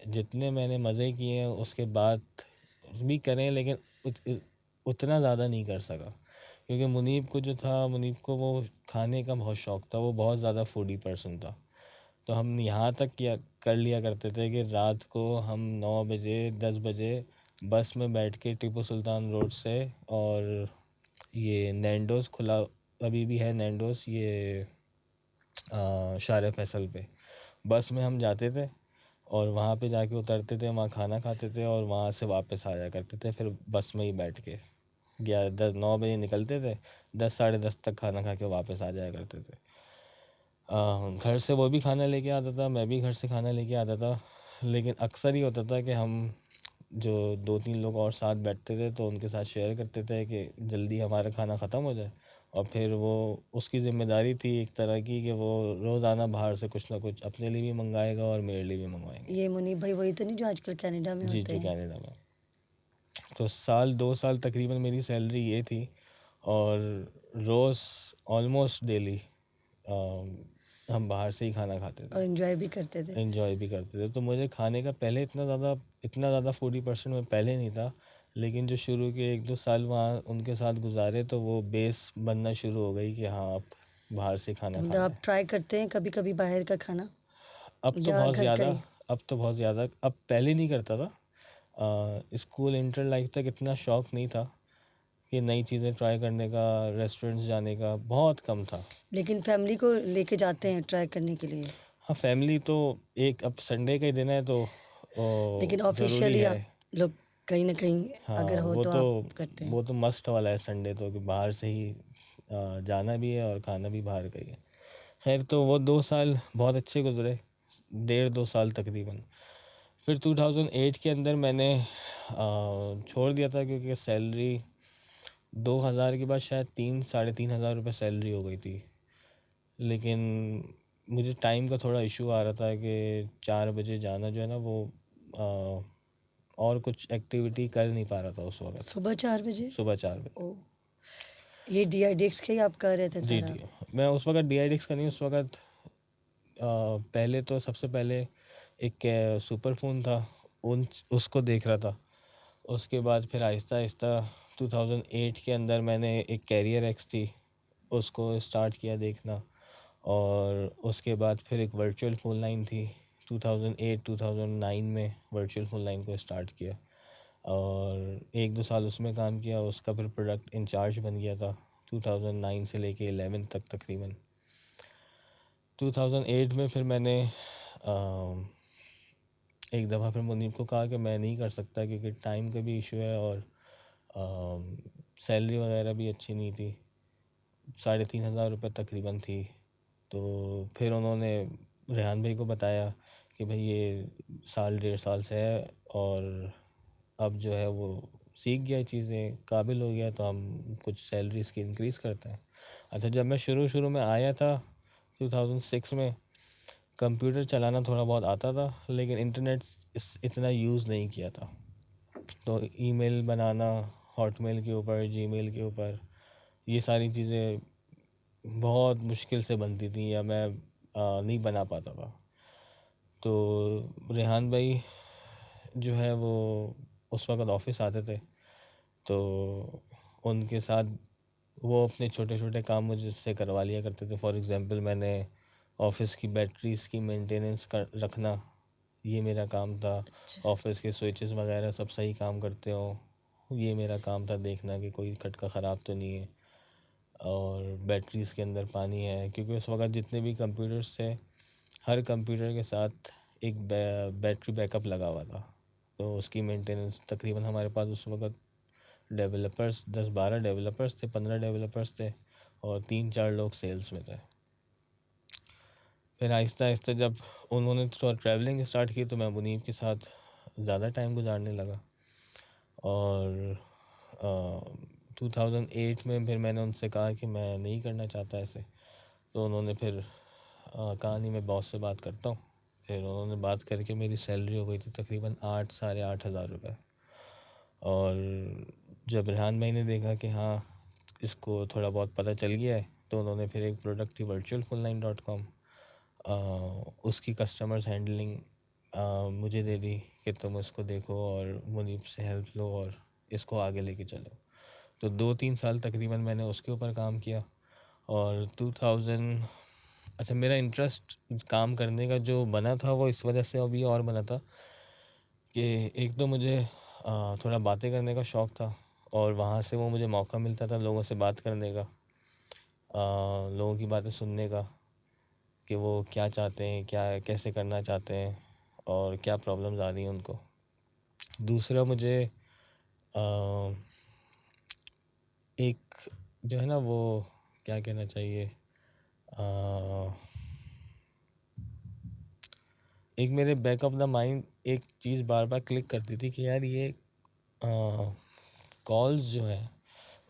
जितने मैंने मज़े किए हैं उसके बाद भी करें, लेकिन उतना ज़्यादा नहीं कर सका क्योंकि मुनीब को जो था, मुनीब को वो खाने का बहुत शौक़ था, वो बहुत ज़्यादा फूडी पर्सन था। तो हम यहाँ तक किया कर लिया करते थे कि रात को हम 9 बजे 10 बजे बस में बैठ के टीपू सुल्तान रोड से, और ये नैंडोज़ खुला अभी भी है, नैंडोज़ ये शारे फैसल पे, बस में हम जाते थे और वहाँ पे जाके उतरते थे, वहाँ खाना खाते थे और वहाँ से वापस आ जाया करते थे। फिर बस में ही बैठ के 9 बजे निकलते थे, 10 साढ़े 10 तक खाना खा के वापस आ जाया करते थे। घर से वो भी खाना लेके आता था, मैं भी घर से खाना लेके आता था। लेकिन अक्सर ही होता था कि हम जो 2-3 लोग और साथ बैठते थे तो उनके साथ शेयर करते थे कि जल्दी हमारा खाना ख़त्म हो जाए, और फिर वो उसकी ज़िम्मेदारी थी एक तरह की कि वो रोज़ाना बाहर से कुछ ना कुछ अपने लिए भी मंगाएगा और मेरे लिए भी मंगवाएंगे। ये मुनीब भाई वही तो नहीं जो आजकल कनाडा में जी होते जी, हैं? कनाडा में। तो साल 2 साल तकरीबन मेरी सैलरी ये थी और रोज़ ऑलमोस्ट डेली हम बाहर से ही खाना खाते और थे, एंजॉय भी करते थे? एंजॉय भी करते थे। तो मुझे खाने का पहले इतना ज़्यादा फूडी पर्सन मैं पहले नहीं था, लेकिन जो शुरू के 1-2 साल वहाँ उनके साथ गुजारे तो वो बेस बनना शुरू हो गई कि हाँ, अब बाहर से तो खाना मतलब खाना आप है। ट्राई करते हैं कभी-कभी बाहर का खाना अब तो या बहुत घर का ज़्यादा, ही? अब तो बहुत ज़्यादा, अब पहले नहीं करता था। स्कूल इंटर लाइफ तक इतना शौक़ नहीं था कि नई चीज़ें ट्राई करने का, रेस्टोरेंट्स जाने का बहुत कम था। लेकिन फैमिली को लेके जाते हैं ट्राई करने के लिए? हाँ, फैमिली तो एक, अब संडे का ही दिन है तो लेकिन ज़रूरी ऑफ़िशियली आप है। लोग कहीं न कहीं हाँ, अगर हो तो आप करते हैं? वो तो मस्ट वाला है संडे तो, कि बाहर से ही जाना भी है और खाना भी बाहर का ही है। खैर, तो वो 2 साल बहुत अच्छे गुज़रे, 1.5-2 साल तकरीबन। फिर 2008 के अंदर मैंने छोड़ दिया था क्योंकि सैलरी 2000 के बाद शायद 3 साढ़े 3 हज़ार रुपये सैलरी हो गई थी। लेकिन मुझे टाइम का थोड़ा इशू आ रहा था कि 4 बजे जाना जो है ना वो अ, और कुछ एक्टिविटी कर नहीं पा रहा था उस वक़्त, सुबह 4 बजे? सुबह 4 बजे। ओह! ये डीआईडीएक्स का ही आप कर रहे थे जी, सारा? जी। मैं उस वक़्त डीआईडिक्स का नहीं, उस वक़्त पहले तो सबसे पहले एक सुपर फ़ोन था, उन उसको देख रहा था। उसके बाद फिर आहिस्ता-आहिस्ता 2008 के अंदर मैंने एक कैरियर एक्स थी, उसको स्टार्ट किया देखना, और उसके बाद फिर एक वर्चुअल फ़ोन लाइन थी। 2008-2009 में वर्चुअल फ़ोन लाइन को स्टार्ट किया और 1-2 साल उसमें काम किया, उसका फिर प्रोडक्ट इंचार्ज बन गया था 2009 से लेके 11 तक तकरीबन। 2008 में फिर मैंने एक दफ़ा फिर मुनीब को कहा कि मैं नहीं कर सकता क्योंकि टाइम का भी इशू है और सैलरी वगैरह भी अच्छी नहीं थी, 3,500 रुपये तकरीबन थी। तो फिर उन्होंने रेहान भाई को बताया कि भाई ये साल 1.5 साल से है और अब जो है वो सीख गया चीज़ें, काबिल हो गया, तो हम कुछ सैलरी इसकी इंक्रीज़ करते हैं। अच्छा, जब मैं शुरू शुरू में आया था 2006 में, कंप्यूटर चलाना थोड़ा बहुत आता था, लेकिन इंटरनेट इतना यूज़ नहीं किया था। तो ईमेल बनाना हॉटमेल के ऊपर, जीमेल के ऊपर, ये सारी चीज़ें बहुत मुश्किल से बनती थी या मैं नहीं बना पाता था। तो रेहान भाई जो है वो उस वक़्त ऑफ़िस आते थे, तो उनके साथ वो अपने छोटे छोटे काम मुझसे करवा लिया करते थे। फॉर एग्ज़ाम्पल, मैंने ऑफ़िस की बैटरीज़ की मेंटेनेंस कर रखना, ये मेरा काम था। अच्छा। ऑफ़िस के स्विचेस वगैरह सब सही काम करते हों, ये मेरा काम था देखना कि कोई खटका ख़राब तो नहीं है, और बैटरीज़ के अंदर पानी है, क्योंकि उस वक़्त जितने भी कंप्यूटर्स थे, हर कंप्यूटर के साथ एक बैटरी बैकअप लगा हुआ था। तो उसकी मेंटेनेंस तकरीबन हमारे पास उस वक़्त डेवलपर्स 10-12 डेवलपर्स थे, 15 डेवलपर्स थे, और 3-4 लोग सेल्स में थे। फिर आहिस्ता आहिस्ता जब उन्होंने थोड़ा ट्रैवलिंग स्टार्ट की, तो मैं मुनीब के साथ ज़्यादा टाइम गुजारने लगा। और 2008 में फिर मैंने उनसे कहा कि मैं नहीं करना चाहता ऐसे। तो उन्होंने फिर कहा नहीं, मैं बॉस से बात करता हूँ। फिर उन्होंने बात करके मेरी सैलरी हो गई थी तकरीबन 8-8,500 रुपये। और जब रेहान भाई ने देखा कि हाँ, इसको थोड़ा बहुत पता चल गया है, तो उन्होंने फिर एक प्रोडक्ट थी virtualfullline.com, उसकी कस्टमर्स हैंडलिंग मुझे दे दी कि तुम इसको देखो और मुनीब से हेल्प लो और इसको आगे लेके चलो। तो 2-3 साल तकरीबन मैंने उसके ऊपर काम किया। और 2000 अच्छा, मेरा इंटरेस्ट काम करने का जो बना था वो इस वजह से अभी और बना था कि एक तो मुझे थोड़ा बातें करने का शौक़ था, और वहाँ से वो मुझे मौका मिलता था लोगों से बात करने का, लोगों की बातें सुनने का, कि वो क्या चाहते हैं, क्या कैसे करना चाहते हैं, और क्या प्रॉब्लम्स आ रही हैं उनको। दूसरा, मुझे अ, एक जो है ना वो क्या कहना चाहिए, एक मेरे बैक ऑफ द माइंड एक चीज़ बार बार क्लिक करती थी कि यार ये कॉल्स जो है,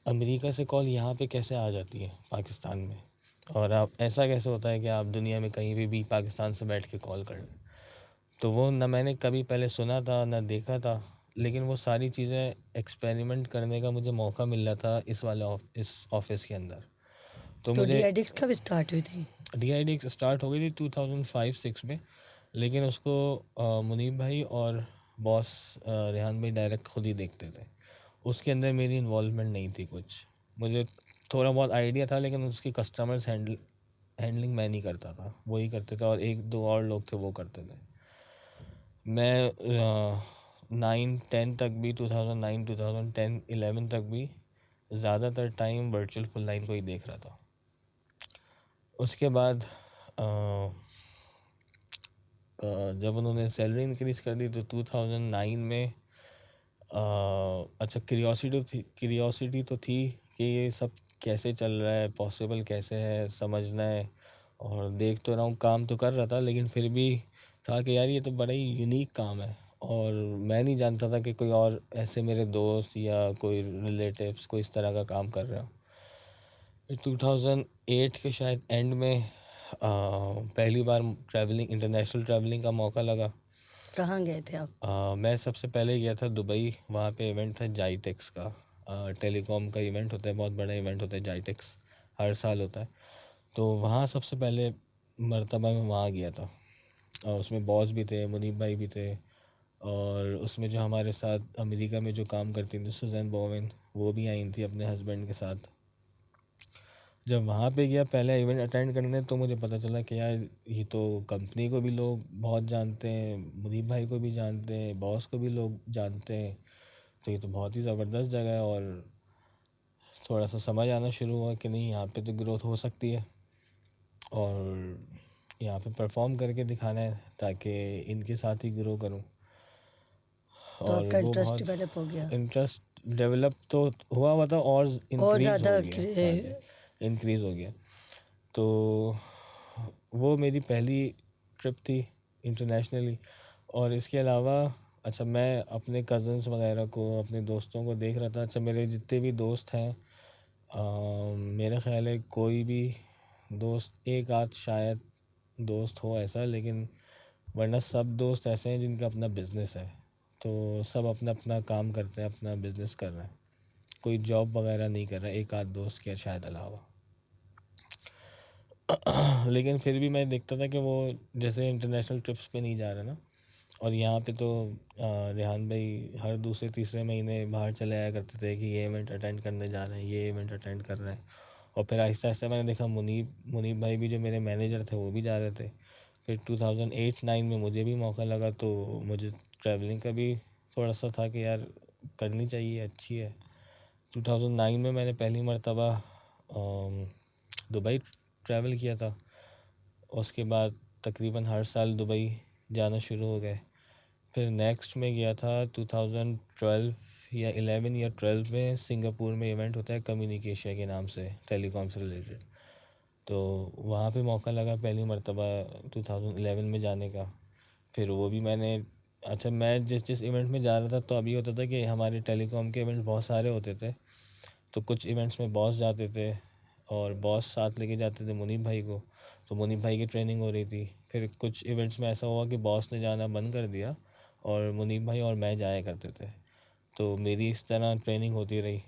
अमेरिका से कॉल यहाँ पे कैसे आ जाती है पाकिस्तान में, और आप ऐसा कैसे होता है कि आप दुनिया में कहीं भी पाकिस्तान से बैठ के कॉल कर लें। तो वो ना मैंने कभी पहले सुना था ना देखा था, लेकिन वो सारी चीज़ें एक्सपेरिमेंट करने का मुझे मौका मिल रहा था इस ऑफिस के अंदर। तो तो मुझे DIDX कब स्टार्ट हुई थी? DID स्टार्ट हो गई थी 2005-6 में, लेकिन उसको मुनीब भाई और बॉस रेहान भाई डायरेक्ट खुद ही देखते थे। उसके अंदर मेरी इन्वॉल्वमेंट नहीं थी कुछ। मुझे थोड़ा बहुत आइडिया था, लेकिन उसकी कस्टमर्स हैंडलिंग मैं नहीं करता था, वो ही करते थे, और 1-2 और लोग थे वो करते थे। मैं 9-10 तक भी, 2009, 2010, 11 तक भी ज़्यादातर टाइम वर्चुअल फुल लाइन को ही देख रहा था। उसके बाद जब उन्होंने सैलरी इंक्रीज़ कर दी तो 2009 में अच्छा, क्यूरियोसिटी तो थी कि ये सब कैसे चल रहा है, पॉसिबल कैसे है, समझना है। और देख तो रहा हूँ, काम तो कर रहा था, लेकिन फिर भी था कि यार ये तो बड़ा ही यूनिक काम है, और मैं नहीं जानता था कि कोई और ऐसे मेरे दोस्त या कोई रिलेटिव्स कोई इस तरह का काम कर रहा हो। 2008 के शायद एंड में पहली बार इंटरनेशनल ट्रैवलिंग का मौका लगा। कहाँ गए थे आप? मैं सबसे पहले गया था दुबई। वहाँ पे इवेंट था जाइटेक्स का, टेलीकॉम का इवेंट होता है, बहुत बड़ा इवेंट होता है जाइटेक्स, हर साल होता है। तो वहाँ सबसे पहले मर्तबा मैं वहाँ गया था, और उसमें बॉस भी थे, मुनीब भाई भी थे, और उसमें जो हमारे साथ अमेरिका में जो काम करती थी सुजैन बोवेन, वो भी आई थी अपने हस्बैंड के साथ। जब वहाँ पे गया पहला इवेंट अटेंड करने, तो मुझे पता चला कि यार ये तो कंपनी को भी लोग बहुत जानते हैं, मुनीब भाई को भी जानते हैं, बॉस को भी लोग जानते हैं, तो ये तो बहुत ही ज़बरदस्त जगह है। और थोड़ा सा समझ आना शुरू हुआ कि नहीं, यहाँ पे तो ग्रोथ हो सकती है, और यहाँ पे परफॉर्म करके दिखाना है ताकि इनके साथ ही ग्रो करूँ। तो और आपका वो इंटरेस्ट बहुत डेवलप हो गया इंटरेस्ट डेवलप तो हुआ था, और और इंक्रीज़ ज़्यादा हो गया। हाँ जी, इंक्रीज़ हो गया। तो वो मेरी पहली ट्रिप थी इंटरनेशनली। और इसके अलावा अच्छा मैं अपने कज़न्स वगैरह को, अपने दोस्तों को देख रहा था। अच्छा मेरे जितने भी दोस्त हैं, मेरा ख़्याल है कोई भी दोस्त, एक आध शायद दोस्त हो ऐसा, लेकिन वरना सब दोस्त ऐसे हैं जिनका अपना बिज़नेस है। तो सब अपना अपना काम करते हैं, अपना बिज़नेस कर रहे हैं, कोई जॉब वगैरह नहीं कर रहा, एक आध दोस्त के शायद अलावा। लेकिन फिर भी मैं देखता था कि वो जैसे इंटरनेशनल ट्रिप्स पे नहीं जा रहा ना, और यहाँ पे तो रेहान भाई हर दूसरे तीसरे महीने बाहर चले आया करते थे कि ये इवेंट अटेंड करने जा रहे हैं, ये इवेंट अटेंड कर रहे हैं। और फिर आहिस्ता आहिस्ता मैंने देखा मुनीब भाई भी, जो मेरे मैनेजर थे, वो भी जा रहे थे। फिर 2008-9 में मुझे भी मौका लगा, तो मुझे ट्रैवलिंग का भी थोड़ा सा था कि यार करनी चाहिए, अच्छी है। 2009 में मैंने पहली मर्तबा दुबई ट्रैवल किया था। उसके बाद तकरीबन हर साल दुबई जाना शुरू हो गए। फिर नेक्स्ट में गया था 2012 या 11 या 12 में, सिंगापुर में इवेंट होता है कम्युनिकेशन के नाम से, टेलीकॉम से रिलेटेड। तो वहाँ पे मौका लगा पहली मर्तबा 2011 में जाने का। फिर वो भी मैंने, अच्छा मैं जिस इवेंट में जा रहा था, तो अभी होता था कि हमारे टेलीकॉम के इवेंट बहुत सारे होते थे। तो कुछ इवेंट्स में बॉस जाते थे और बॉस साथ लेके जाते थे मुनीब भाई को, तो मुनीब भाई की ट्रेनिंग हो रही थी। फिर कुछ इवेंट्स में ऐसा हुआ कि बॉस ने जाना बंद कर दिया और मुनीब भाई और मैं जाया करते थे। तो मेरी इस तरह ट्रेनिंग होती रही।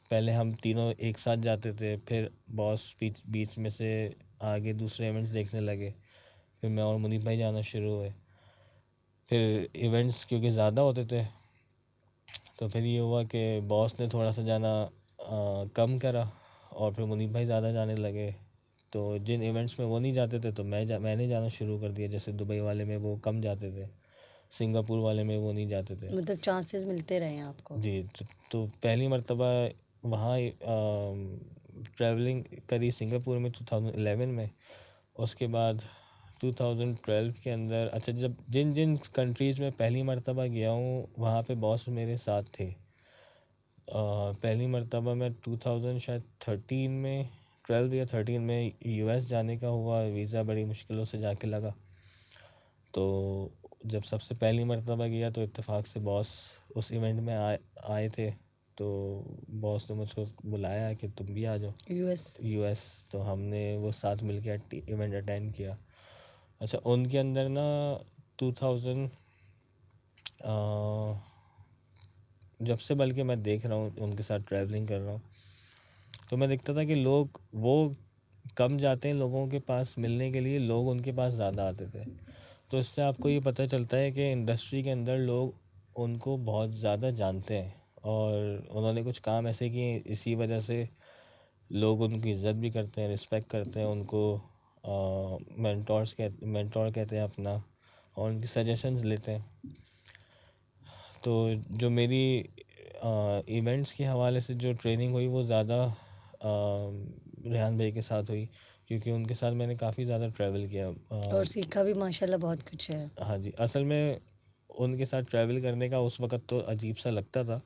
पहले हम तीनों एक साथ जाते थे, फिर बॉस बीच बीच में से आगे दूसरे इवेंट्स देखने लगे, फिर मैं और मुनीब भाई जाना शुरू हुए। फिर इवेंट्स क्योंकि ज़्यादा होते थे, तो फिर ये हुआ कि बॉस ने थोड़ा सा जाना कम करा और फिर मुनीब भाई ज़्यादा जाने लगे। तो जिन इवेंट्स में वो नहीं जाते थे, तो मैंने जाना शुरू कर दिया। जैसे दुबई वाले में वो कम जाते थे, सिंगापुर वाले में वो नहीं जाते थे। मतलब चांसेस मिलते रहे हैं आपको। जी, तो पहली मर्तबा वहाँ ट्रैवलिंग करी सिंगापुर में 2011 में। उसके बाद 2012 के अंदर, अच्छा जब जिन जिन कंट्रीज़ में पहली मर्तबा गया हूँ, वहाँ पे बॉस मेरे साथ थे। पहली मर्तबा मैं 2000 शायद 13 में, 12 या 13 में यूएस जाने का हुआ। वीज़ा बड़ी मुश्किलों से जाके लगा। तो जब सबसे पहली मर्तबा गया, तो इत्तेफाक से बॉस उस इवेंट में आए थे। तो बॉस ने मुझको बुलाया कि तुम भी आ जाओ यूएस। यूएस। तो हमने वो साथ मिल के इवेंट अटेंड किया। अच्छा उनके अंदर ना 2000 जब से बल्कि मैं देख रहा हूँ, उनके साथ ट्रैवलिंग कर रहा हूँ, तो मैं देखता था कि लोग वो कम जाते हैं लोगों के पास मिलने के लिए, लोग उनके पास ज़्यादा आते थे। तो इससे आपको ये पता चलता है कि इंडस्ट्री के अंदर लोग उनको बहुत ज़्यादा जानते हैं और उन्होंने कुछ काम ऐसे किए, इसी वजह से लोग उनकी इज़्ज़त भी करते हैं, रिस्पेक्ट करते हैं उनको। मेंटोर कहते हैं अपना, और उनकी सजेशंस लेते हैं। तो जो मेरी इवेंट्स के हवाले से जो ट्रेनिंग हुई, वो ज़्यादा रेहान भाई के साथ हुई, क्योंकि उनके साथ मैंने काफ़ी ज़्यादा ट्रैवल किया। और सीखा भी माशाल्लाह बहुत कुछ है। हाँ जी, असल में उनके साथ ट्रैवल करने का उस वक़्त तो अजीब सा लगता था,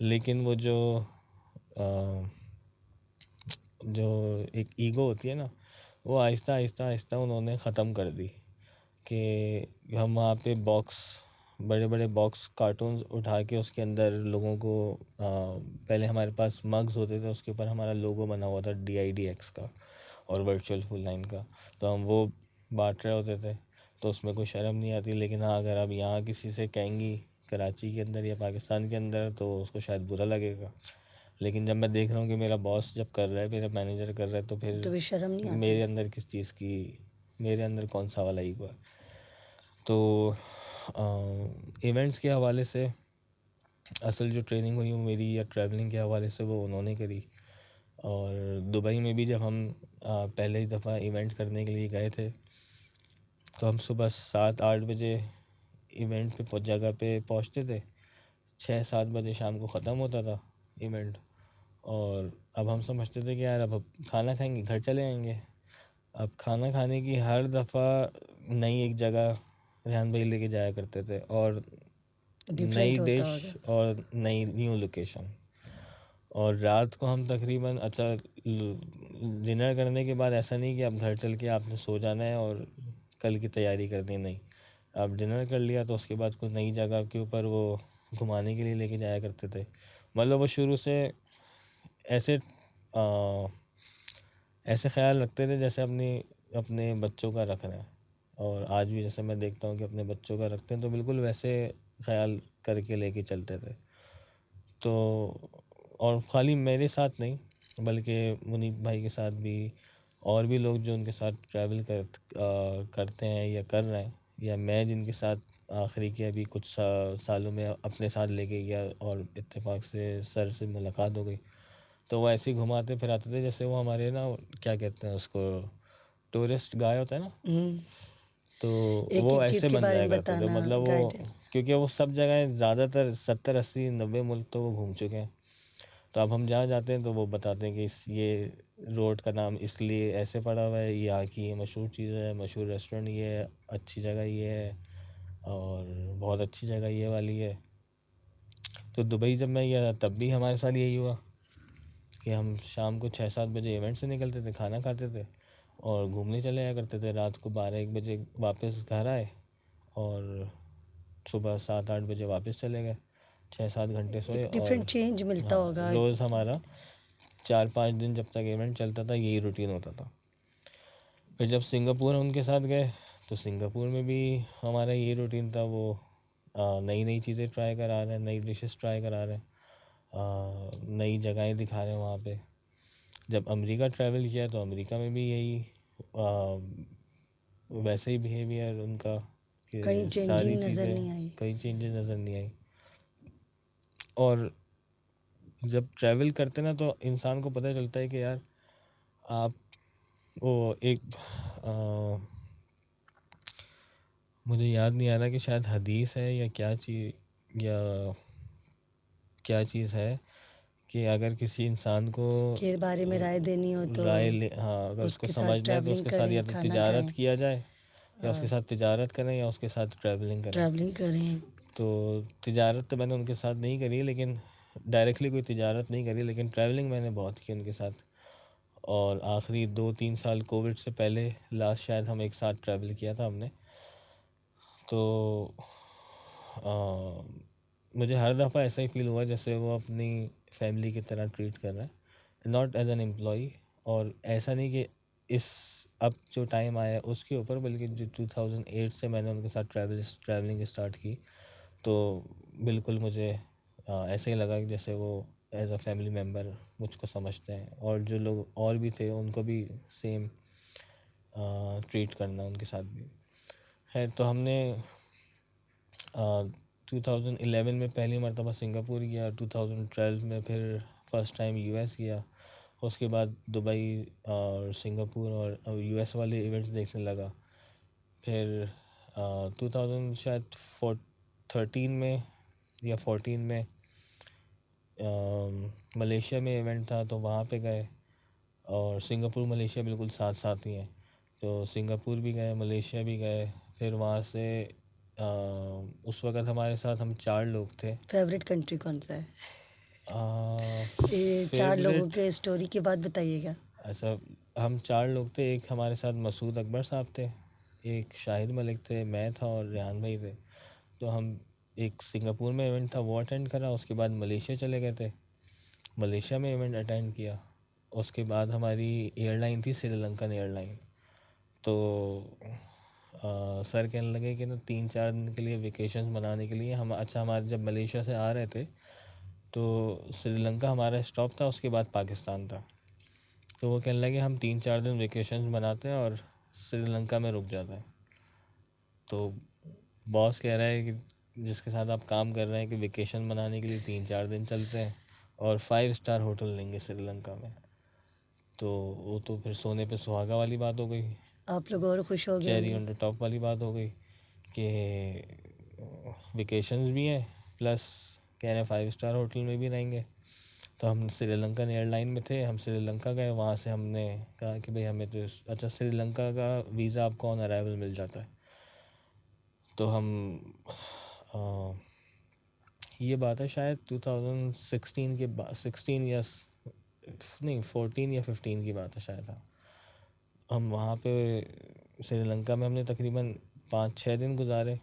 लेकिन वो अ, जो एक ईगो होती है ना, वो आहिस्ता आहिस्ता आहिस्ता उन्होंने ख़त्म कर दी। कि हम वहाँ पे बड़े बड़े बॉक्स कार्टून्स उठा के उसके अंदर लोगों को पहले हमारे पास मग्स होते थे, उसके ऊपर हमारा लोगो बना हुआ था DIDX का और वर्चुअल फुल लाइन का। तो हम वो बांट रहे होते थे, तो उसमें कोई शर्म नहीं आती। लेकिन हाँ, अगर आप यहाँ किसी से कहेंगी कराची के अंदर या पाकिस्तान के अंदर, तो उसको शायद बुरा लगेगा। लेकिन जब मैं देख रहा हूँ कि मेरा बॉस जब कर रहा है, मेरा मैनेजर कर रहा है, तो फिर तो भी शर्म नहीं मेरे आती। अंदर किस चीज़ की, मेरे अंदर कौन सा वाला ईगो है। तो इवेंट्स के हवाले से असल जो ट्रेनिंग हुई वो मेरी, या ट्रैवलिंग के हवाले से वो उन्होंने करी। और दुबई में भी जब हम पहली दफ़ा इवेंट करने के लिए गए थे, तो हम सुबह 7-8 बजे इवेंट पे जगह पे पहुंचते थे, 6-7 बजे शाम को ख़त्म होता था इवेंट। और अब हम समझते थे कि यार अब खाना खाएंगे, घर चले आएंगे। अब खाना खाने की हर दफ़ा नई एक जगह रेहान भाई लेके जाया करते थे, और नई डिफरेंट होता डिश होगा। और नई न्यू लोकेशन। और रात को हम तकरीबन, अच्छा डिनर करने के बाद ऐसा नहीं कि आप घर चल के आपने सो जाना है और कल की तैयारी करनी, नहीं। अब डिनर कर लिया तो उसके बाद कोई नई जगह के ऊपर वो घुमाने के लिए लेके जाया करते थे। मतलब वो शुरू से ऐसे ऐसे ख्याल रखते थे जैसे अपने बच्चों का रख रहे हैं। और आज भी जैसे मैं देखता हूँ कि अपने बच्चों का रखते हैं तो बिल्कुल वैसे ख्याल करके लेके चलते थे। तो और ख़ाली मेरे साथ नहीं, बल्कि मुनीब भाई के साथ भी और भी लोग जो उनके साथ ट्रैवल करते हैं या कर रहे हैं, या मैं जिनके साथ आखिरी के अभी कुछ सालों में अपने साथ लेके गया और इत्तेफाक से सर से मुलाकात हो गई, तो वो ऐसे ही घुमाते फिराते थे जैसे वो हमारे ना, क्या कहते हैं उसको, टूरिस्ट गाइड होता है ना, तो एक वो एक चीज़ ऐसे के बन बारे जाया में करते थे। बताना, मतलब वो, गाइडेंस। क्योंकि वो सब जगह ज़्यादातर 70 80 90 मुल्क तो वो घूम चुके हैं। तो अब हम जहाँ जाते हैं तो वो बताते हैं कि इस ये रोड का नाम इसलिए ऐसे पड़ा हुआ है, यहाँ की ये मशहूर चीज़ है, मशहूर रेस्टोरेंट ये है, अच्छी जगह ये है, और बहुत अच्छी जगह ये वाली है। तो दुबई जब मैं गया तब भी हमारे साथ यही हुआ कि हम शाम को 6 7 बजे इवेंट से निकलते थे, खाना खाते थे और घूमने चले जाया करते थे। रात को 12 1 बजे वापस घर आए और सुबह 7 8 बजे वापस चले गए। 6 7 घंटे सोए। एक और डिफरेंट चेंज मिलता हाँ, होगा। रोज़ हमारा 4 5 दिन जब तक इवेंट चलता था यही रूटीन होता था। फिर जब सिंगापुर उनके साथ गए तो सिंगापुर में भी हमारा यही रूटीन था। वो नई नई चीज़ें ट्राई करा रहे हैं, नई डिशेस ट्राई करा रहे हैं, नई जगहें दिखा रहे हैं वहाँ पे। जब अमेरिका ट्रैवल किया तो अमेरिका में भी यही वैसे ही बिहेवियर उनका, कहीं कि सारी चेंजिंग नज़र चीज़ें, नहीं आई। कई चेंजेस नज़र नहीं आई। और जब ट्रैवल करते ना तो इंसान को पता चलता है कि यार आप वो एक मुझे याद नहीं आ रहा कि शायद हदीस है या क्या चीज़ है कि अगर किसी इंसान को के बारे में राय देनी हो तो हाँ, अगर उसको उसके साथ समझना है तो ट्रैवलिंग उसके साथ करें, या तो खाना तिजारत खाएं, किया जाए, या उसके साथ तिजारत करें, या उसके साथ ट्रैवलिंग करें। ट्रैवलिंग करें। तो तिजारत तो मैंने उनके साथ नहीं करी, लेकिन डायरेक्टली कोई तिजारत नहीं करी, लेकिन ट्रैवलिंग मैंने बहुत की उनके साथ। और आखिरी 2 3 साल कोविड से पहले लास्ट शायद हम एक साथ ट्रैवल किया था हमने। तो मुझे हर दफ़ा ऐसा ही फ़ील हुआ जैसे वो अपनी फैमिली की तरह ट्रीट कर रहे हैं, नॉट एज एन एम्प्लॉई। और ऐसा नहीं कि इस अब जो टाइम आया है उसके ऊपर, बल्कि जो 2008 से मैंने उनके साथ ट्रैवलिंग स्टार्ट की, तो बिल्कुल मुझे ऐसे ही लगा कि जैसे वो एज अ फैमिली मेम्बर मुझको समझते हैं। और जो लोग और भी थे उनको भी सेम ट्रीट करना उनके साथ भी। खैर, तो हमने 2011 में पहली मरतबा सिंगापुर गया, 2012 में फिर फर्स्ट टाइम यूएस गया, उसके बाद दुबई और सिंगापुर और यूएस वाले इवेंट्स देखने लगा। फिर 2000 शायद 13 में या 14 में मलेशिया में इवेंट था तो वहाँ पे गए। और सिंगापुर मलेशिया बिल्कुल साथ साथ ही हैं, तो सिंगापुर भी गए, मलेशिया भी गए। फिर वहाँ से उस वक़्त हमारे साथ हम 4 लोग थे। फेवरेट कंट्री कौन सा है? ये 4 लोगों फेवरेट के स्टोरी के बाद बताइएगा। ऐसा, हम 4 लोग थे। एक हमारे साथ मसूद अकबर साहब थे, एक शाहिद मलिक थे, मैं था और रेहान भाई थे। तो हम एक सिंगापुर में इवेंट था वो अटेंड करा, उसके बाद मलेशिया चले गए थे, मलेशिया में इवेंट अटेंड किया। उसके बाद हमारी एयरलाइन थी श्रीलंकन एयरलाइन। तो सर कहने लगे कि ना 3 4 दिन के लिए वेकेशंस मनाने के लिए हम, अच्छा, हमारे जब मलेशिया से आ रहे थे तो श्रीलंका हमारा स्टॉप था, उसके बाद पाकिस्तान था। तो वो कहने लगे हम 3 4 दिन वेकेशंस मनाते हैं और श्रीलंका में रुक जाते हैं। तो बॉस कह रहा है कि जिसके साथ आप काम कर रहे हैं कि वेकेशन मनाने के लिए 3 4 दिन चलते हैं और 5 स्टार होटल लेंगे श्रीलंका में, तो वो तो फिर सोने पे सुहागा वाली बात हो गई, आप लोग और खुश हो गए चेरी होंगे। ऑन द टॉप वाली बात हो गई कि वेकेशंस भी हैं प्लस कह रहे हैं 5 स्टार होटल में भी रहेंगे। तो हम श्रीलंकन एयरलाइन में थे, हम श्रीलंका गए। वहाँ से हमने कहा कि भाई हमें तो अच्छा, श्रीलंका का वीज़ा आपको ऑन अराइवल मिल जाता है। तो हम ये बात है शायद 2016 के बाद, 16 या नहीं 14 या 15 की बात है शायद। हाँ, हम वहाँ पे श्रीलंका में हमने तकरीबन 5-6 दिन गुजारे।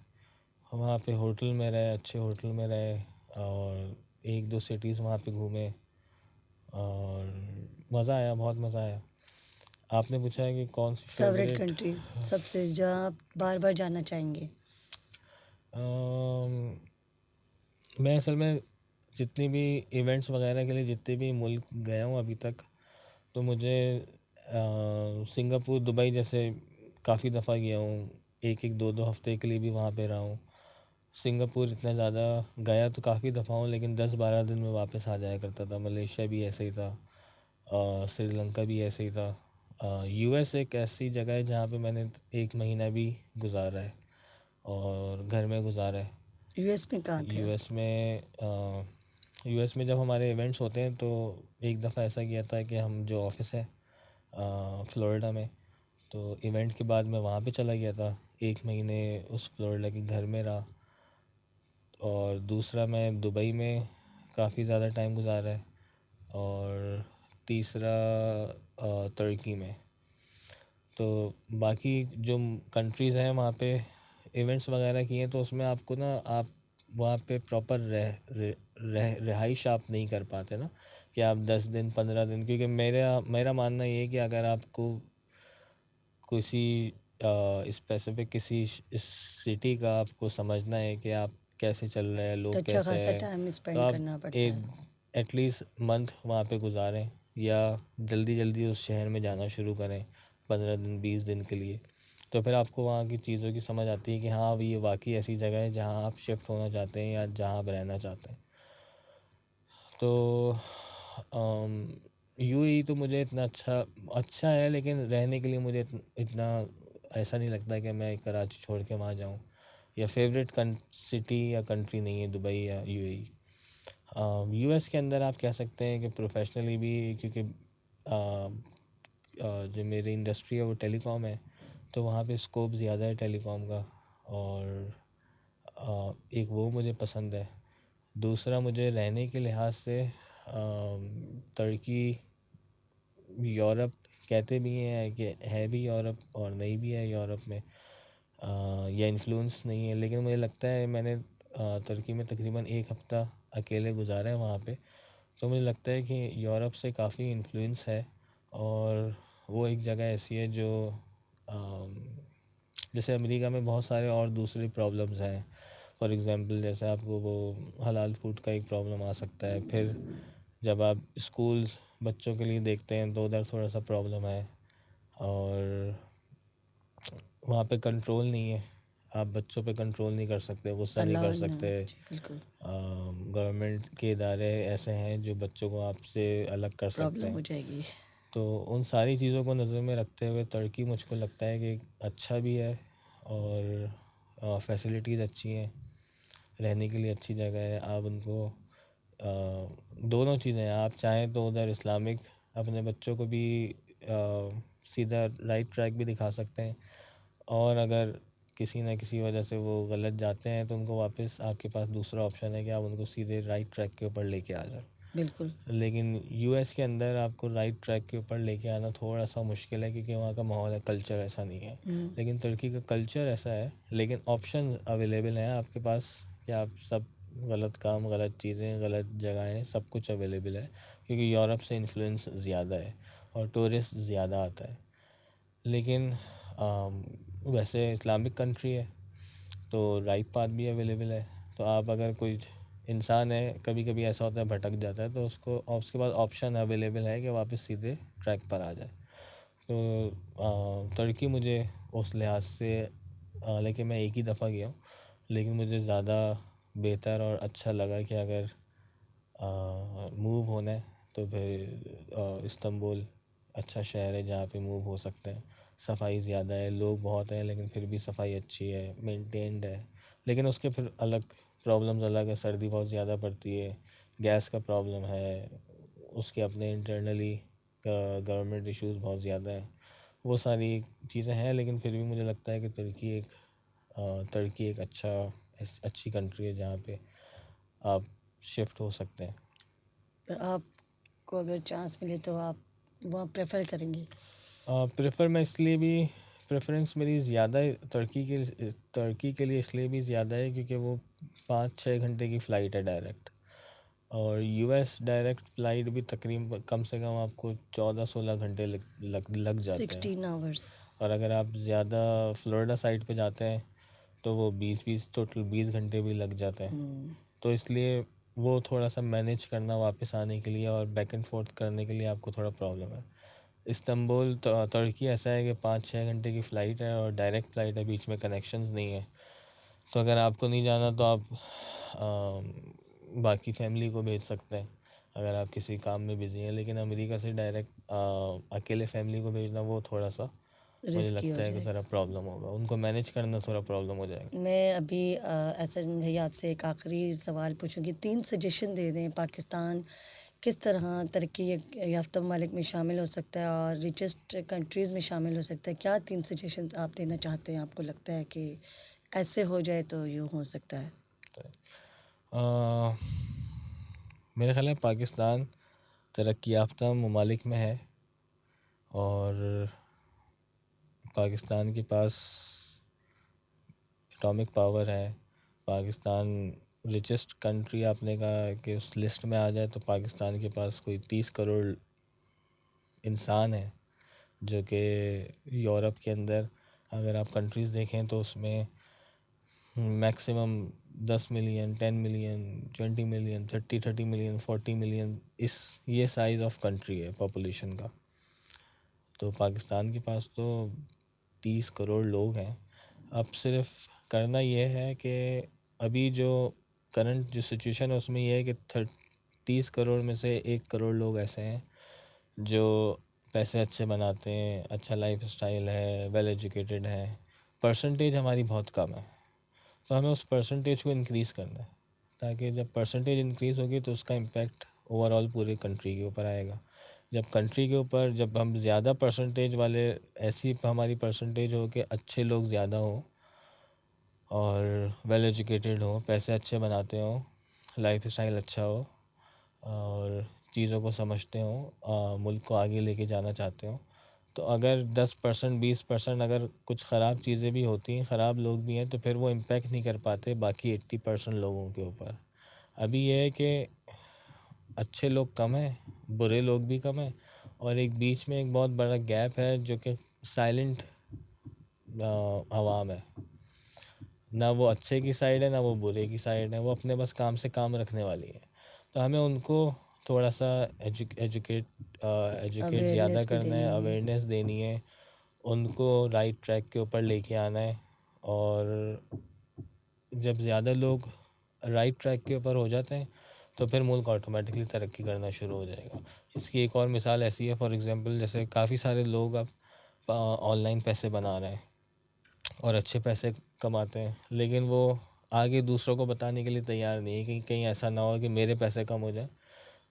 हम वहाँ पे होटल में रहे, अच्छे होटल में रहे, और 1-2 सिटीज़ वहाँ पे घूमे, और मज़ा आया, बहुत मज़ा आया। आपने पूछा है कि कौन सी फेवरेट फेवरेट। कंट्री सबसे जहाँ आप बार बार जाना चाहेंगे? मैं असल में जितनी भी इवेंट्स वगैरह के लिए जितने भी मुल्क गया हूँ अभी तक, तो मुझे सिंगापुर, दुबई जैसे काफ़ी दफ़ा गया हूँ। 1-2 हफ्ते के लिए भी वहाँ पे रहा हूँ। सिंगापुर इतना ज़्यादा गया तो काफ़ी दफ़ा हूँ, लेकिन 10-12 दिन में वापस आ जाया करता था। मलेशिया भी ऐसे ही था, श्रीलंका भी ऐसे ही था। यूएस एक ऐसी जगह है जहाँ पे मैंने 1 महीना भी गुजारा है और घर में गुजारा है। यूएस में कहाँ थे आप? यूएस में जब हमारे इवेंट्स होते हैं तो एक दफ़ा ऐसा किया था कि हम जो ऑफिस है फ्लोरिडा में, तो इवेंट के बाद मैं वहाँ पे चला गया था। 1 महीने उस फ्लोरिडा के घर में रहा, और दूसरा मैं दुबई में काफ़ी ज़्यादा टाइम गुजारा है, और तीसरा तुर्की में। तो बाकी जो कंट्रीज़ हैं वहाँ पे इवेंट्स वगैरह किए, तो उसमें आपको ना, आप वहाँ पे प्रॉपर रिहाइश आप नहीं कर पाते ना, कि आप 10 दिन 15 दिन, क्योंकि मेरा मानना ये है कि अगर आपको किसी स्पेसिफिक किसी इस सिटी का आपको समझना है कि आप कैसे चल रहे हैं, तो लोग अच्छा कैसे खासा हैं, टाइम तो स्पेंड आप करना पड़ता एक है। एटलीस्ट मंथ वहाँ पे गुजारें, या जल्दी जल्दी उस शहर में जाना शुरू करें 15 दिन 20 दिन के लिए। तो फिर आपको वहाँ की चीज़ों की समझ आती है कि हाँ, अब ये वाकई ऐसी जगह है जहाँ आप शिफ्ट होना चाहते हैं या जहाँ आप रहना चाहते हैं। तो यूएई तो मुझे इतना अच्छा है, लेकिन रहने के लिए मुझे इतना ऐसा नहीं लगता कि मैं कराची छोड़ के वहाँ जाऊँ, या फेवरेट सिटी या कंट्री नहीं है दुबई या यूएई। यूएस के अंदर आप कह सकते हैं कि प्रोफेशनली भी, क्योंकि जो मेरी इंडस्ट्री है वो टेलीकॉम है, तो वहाँ पे स्कोप ज़्यादा है टेलीकॉम का, और एक वो मुझे पसंद है। दूसरा, मुझे रहने के लिहाज से तुर्की, यूरोप कहते भी हैं कि है भी यूरोप और नहीं भी है यूरोप में, या इन्फ्लुएंस नहीं है, लेकिन मुझे लगता है, मैंने तुर्की में तकरीबन 1 हफ़्ता अकेले गुजारा है वहाँ पे, तो मुझे लगता है कि यूरोप से काफ़ी इन्फ्लुएंस है, और वो एक जगह ऐसी है जो जैसे अमेरिका में बहुत सारे और दूसरे प्रॉब्लम्स हैं। फॉर एग्ज़ाम्पल, जैसे आपको वो हलाल फूड का एक प्रॉब्लम आ सकता है। फिर जब आप स्कूल्स बच्चों के लिए देखते हैं तो उधर थोड़ा सा प्रॉब्लम है, और वहाँ पे कंट्रोल नहीं है। आप बच्चों पे कंट्रोल नहीं कर सकते, गुस्सा नहीं कर अलाउ ना। सकते। जी बिल्कुल। गवर्नमेंट के इदारे ऐसे हैं जो बच्चों को आपसे अलग कर सकते प्रॉब्लम हैं। हो जाएगी। तो उन सारी चीज़ों को नज़र में रखते हुए तुर्की मुझको लगता है कि अच्छा भी है, और फैसिलिटीज़ अच्छी हैं, रहने के लिए अच्छी जगह है। आप उनको दोनों चीज़ें हैं, आप चाहें तो उधर इस्लामिक अपने बच्चों को भी सीधा राइट ट्रैक भी दिखा सकते हैं, और अगर किसी न किसी वजह से वो गलत जाते हैं तो उनको वापस, आपके पास दूसरा ऑप्शन है कि आप उनको सीधे राइट ट्रैक के ऊपर लेके आ जाए। बिल्कुल। लेकिन यूएस के अंदर आपको राइट ट्रैक के ऊपर लेके आना थोड़ा सा मुश्किल है, क्योंकि वहाँ का माहौल है, कल्चर ऐसा नहीं है। लेकिन तुर्की का कल्चर ऐसा है, लेकिन ऑप्शन अवेलेबल हैं आपके पास, कि आप सब गलत काम, गलत चीज़ें, गलत जगहें, सब कुछ अवेलेबल है, क्योंकि यूरोप से इन्फ्लुएंस ज़्यादा है और टूरिस्ट ज़्यादा आता है। लेकिन वैसे इस्लामिक कंट्री है तो राइट पाथ भी अवेलेबल है। तो आप अगर कोई इंसान है, कभी कभी ऐसा होता है भटक जाता है, तो उसको उसके बाद ऑप्शन अवेलेबल है कि वापस सीधे ट्रैक पर आ जाए। तो तुर्की मुझे उस लिहाज से, लेकिन मैं एक ही दफ़ा गया हूँ, लेकिन मुझे ज़्यादा बेहतर और अच्छा लगा कि अगर मूव होना है तो फिर इस्तांबुल अच्छा शहर है जहाँ पे मूव हो सकते हैं। सफाई ज़्यादा है, लोग बहुत हैं, लेकिन फिर भी सफाई अच्छी है, मेंटेन्ड है। लेकिन उसके फिर अलग प्रॉब्लम्स अलग है, सर्दी बहुत ज़्यादा पड़ती है, गैस का प्रॉब्लम है, उसके अपने इंटरनली गवर्नमेंट इश्यूज़ बहुत ज़्यादा हैं, वो सारी चीज़ें हैं। लेकिन फिर भी मुझे लगता है कि तुर्की एक अच्छी कंट्री है जहाँ पे आप शिफ्ट हो सकते हैं। पर आपको अगर चांस मिले तो आप वहाँ प्रेफर करेंगे? प्रेफर मैं इसलिए भी प्रेफरेंस मेरी ज़्यादा तुर्की के लिए इसलिए भी ज़्यादा है क्योंकि वो 5-6 घंटे की फ़्लाइट है डायरेक्ट, और यूएस डायरेक्ट फ़्लाइट भी तकरीबन कम से कम आपको 14-16 घंटे लग जाते हैं। 16 आवर्स। और अगर आप ज़्यादा फ्लोरिडा साइड पे जाते हैं तो वो 20 घंटे भी लग जाते हैं। तो इसलिए वो थोड़ा सा मैनेज करना वापस आने के लिए और बैक एंड फोर्थ करने के लिए आपको थोड़ा प्रॉब्लम है। इस्तांबुल तुर्की ऐसा है कि 5-6 घंटे की फ़्लाइट है और डायरेक्ट फ़्लाइट है, बीच में कनेक्शंस नहीं है। तो अगर आपको नहीं जाना तो आप बाकी फैमिली को भेज सकते हैं अगर आप किसी काम में बिज़ी हैं, लेकिन अमेरिका से डायरेक्ट अकेले फैमिली को भेजना वो थोड़ा सा मुझे रिस्की हो लगता है कि जाएगा। थोड़ा प्रॉब्लम होगा, उनको मैनेज करना थोड़ा प्रॉब्लम हो जाएगा। मैं अभी एहसन भैया आपसे एक आखिरी सवाल पूछूंगी, 3 सजेशन दे दें पाकिस्तान किस तरह तरक्की याफ्ता ममालिक में शामिल हो सकता है और रिचेस्ट कंट्रीज़ में शामिल हो सकता है। क्या 3 सजेशन आप देना चाहते हैं? आपको लगता है कि ऐसे हो जाए तो यूँ हो सकता है? अ, मेरे ख्याल में पाकिस्तान तरक्की याफ्ता ममालिक में है और पाकिस्तान के पास एटॉमिक पावर है। पाकिस्तान रिचेस्ट कंट्री आपने कहा कि उस लिस्ट में आ जाए तो पाकिस्तान के पास कोई 30 करोड़ इंसान है, जो कि यूरोप के अंदर अगर आप कंट्रीज़ देखें तो उसमें maximum 10 million, 10 million, 20 million, 30 million, 40 million ये साइज़ ऑफ कंट्री है पॉपुलेशन का। तो पाकिस्तान के पास तो 30 करोड़ लोग हैं। अब सिर्फ करना ये है कि अभी जो करंट जो सिचुएशन है उसमें यह है कि 30 करोड़ में से 1 करोड़ लोग ऐसे हैं जो पैसे अच्छे बनाते हैं, अच्छा लाइफ स्टाइल है, वेल एजुकेटेड है। परसेंटेज हमारी बहुत कम है, तो हमें उस परसेंटेज को इंक्रीज़ करना है, ताकि जब परसेंटेज इंक्रीज़ होगी तो उसका इम्पैक्ट ओवरऑल पूरे कंट्री के ऊपर आएगा। जब कंट्री के ऊपर जब हम ज़्यादा परसेंटेज वाले, ऐसी हमारी परसेंटेज हो कि अच्छे लोग ज़्यादा हों और वेल एजुकेटेड हों, पैसे अच्छे बनाते हों, लाइफ स्टाइल अच्छा हो और चीज़ों को समझते हों, मुल्क को आगे लेके जाना चाहते हों, तो अगर 10% 20% अगर कुछ ख़राब चीज़ें भी होती हैं, ख़राब लोग भी हैं, तो फिर वो इम्पेक्ट नहीं कर पाते बाकी 80% लोगों के ऊपर। अभी ये है कि अच्छे लोग कम हैं, बुरे लोग भी कम हैं और एक बीच में एक बहुत बड़ा गैप है जो कि साइलेंट आवाम है। ना वो अच्छे की साइड है, ना वो बुरे की साइड है, वो अपने बस काम से काम रखने वाली है। तो हमें उनको थोड़ा सा एजुकेट ज़्यादा अवेयरनेस भी करना है, देनी है। अवेयरनेस देनी है, उनको राइट ट्रैक के ऊपर लेके आना है। और जब ज़्यादा लोग राइट ट्रैक के ऊपर हो जाते हैं तो फिर मुल्क ऑटोमेटिकली तरक्की करना शुरू हो जाएगा। इसकी एक और मिसाल ऐसी है, फॉर एग्ज़ाम्पल जैसे काफ़ी सारे लोग अब ऑनलाइन पैसे बना रहे हैं और अच्छे पैसे कमाते हैं, लेकिन वो आगे दूसरों को बताने के लिए तैयार नहीं है कि कहीं ऐसा ना हो कि मेरे पैसे कम हो जाए।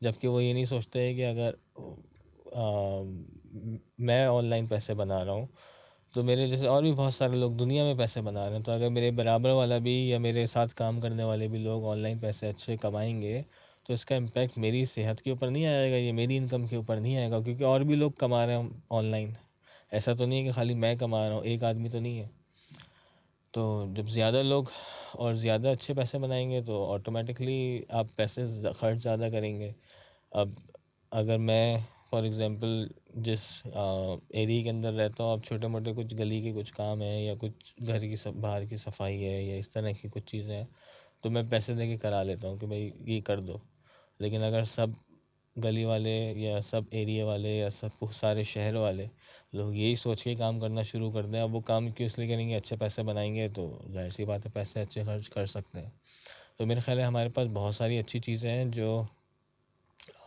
जबकि वो ये नहीं सोचते हैं कि अगर मैं ऑनलाइन पैसे बना रहा हूँ तो मेरे जैसे और भी बहुत सारे लोग दुनिया में पैसे बना रहे हैं, तो अगर मेरे बराबर वाला भी या मेरे साथ काम करने वाले भी लोग ऑनलाइन पैसे अच्छे कमाएंगे तो इसका इम्पैक्ट मेरी सेहत के ऊपर नहीं आएगा, ये मेरी इनकम के ऊपर नहीं आएगा, क्योंकि और भी लोग कमा रहे हैं ऑनलाइन। ऐसा तो नहीं है कि खाली मैं कमा रहा हूँ, एक आदमी तो नहीं है। तो जब ज़्यादा लोग और ज़्यादा अच्छे पैसे बनाएंगे तो ऑटोमेटिकली आप पैसे खर्च ज़्यादा करेंगे। अब अगर मैं फॉर एग्ज़ाम्पल जिस एरिया के अंदर रहता हूँ, अब छोटे मोटे कुछ गली के कुछ काम हैं या कुछ घर की सब बाहर की सफाई है या इस तरह की कुछ चीज़ें हैं, तो मैं पैसे दे के करा लेता हूँ कि भाई ये कर दो। लेकिन अगर सब गली वाले या सब एरिया वाले या सब सारे शहर वाले लोग यही सोच के काम करना शुरू कर दें, अब वो काम क्यों इसलिए करेंगे, अच्छे पैसे बनाएंगे तो जाहिर सी बात है पैसे अच्छे खर्च कर सकते हैं। तो मेरे ख्याल है हमारे पास बहुत सारी अच्छी चीज़ें हैं जो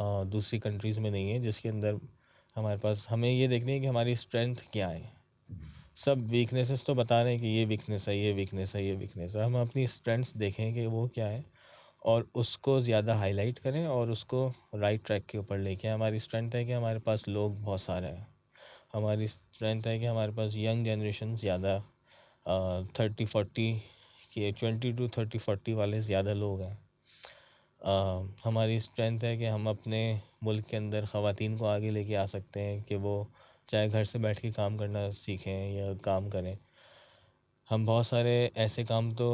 दूसरी कंट्रीज़ में नहीं है, जिसके अंदर हमारे पास हमें ये देखनी है कि हमारी स्ट्रेंथ क्या है। सब वीकनेसेस तो बता रहे हैं कि ये वीकनेस है, ये वीकनेस है, ये वीकनेस है, हम अपनी स्ट्रेंथ्स देखें कि वो क्या है और उसको ज़्यादा हाईलाइट करें और उसको राइट ट्रैक के ऊपर लेके आएं। हमारी स्ट्रेंथ है कि हमारे पास लोग बहुत सारे हैं, हमारी स्ट्रेंथ है कि हमारे पास यंग जनरेशन ज़्यादा 30-40 के 20 to 30-40 वाले ज़्यादा लोग हैं। हमारी स्ट्रेंथ है कि हम अपने मुल्क के अंदर ख़वातीन को आगे लेके आ सकते हैं कि वो चाहे घर से बैठ के काम करना सीखें या काम करें। हम बहुत सारे ऐसे काम तो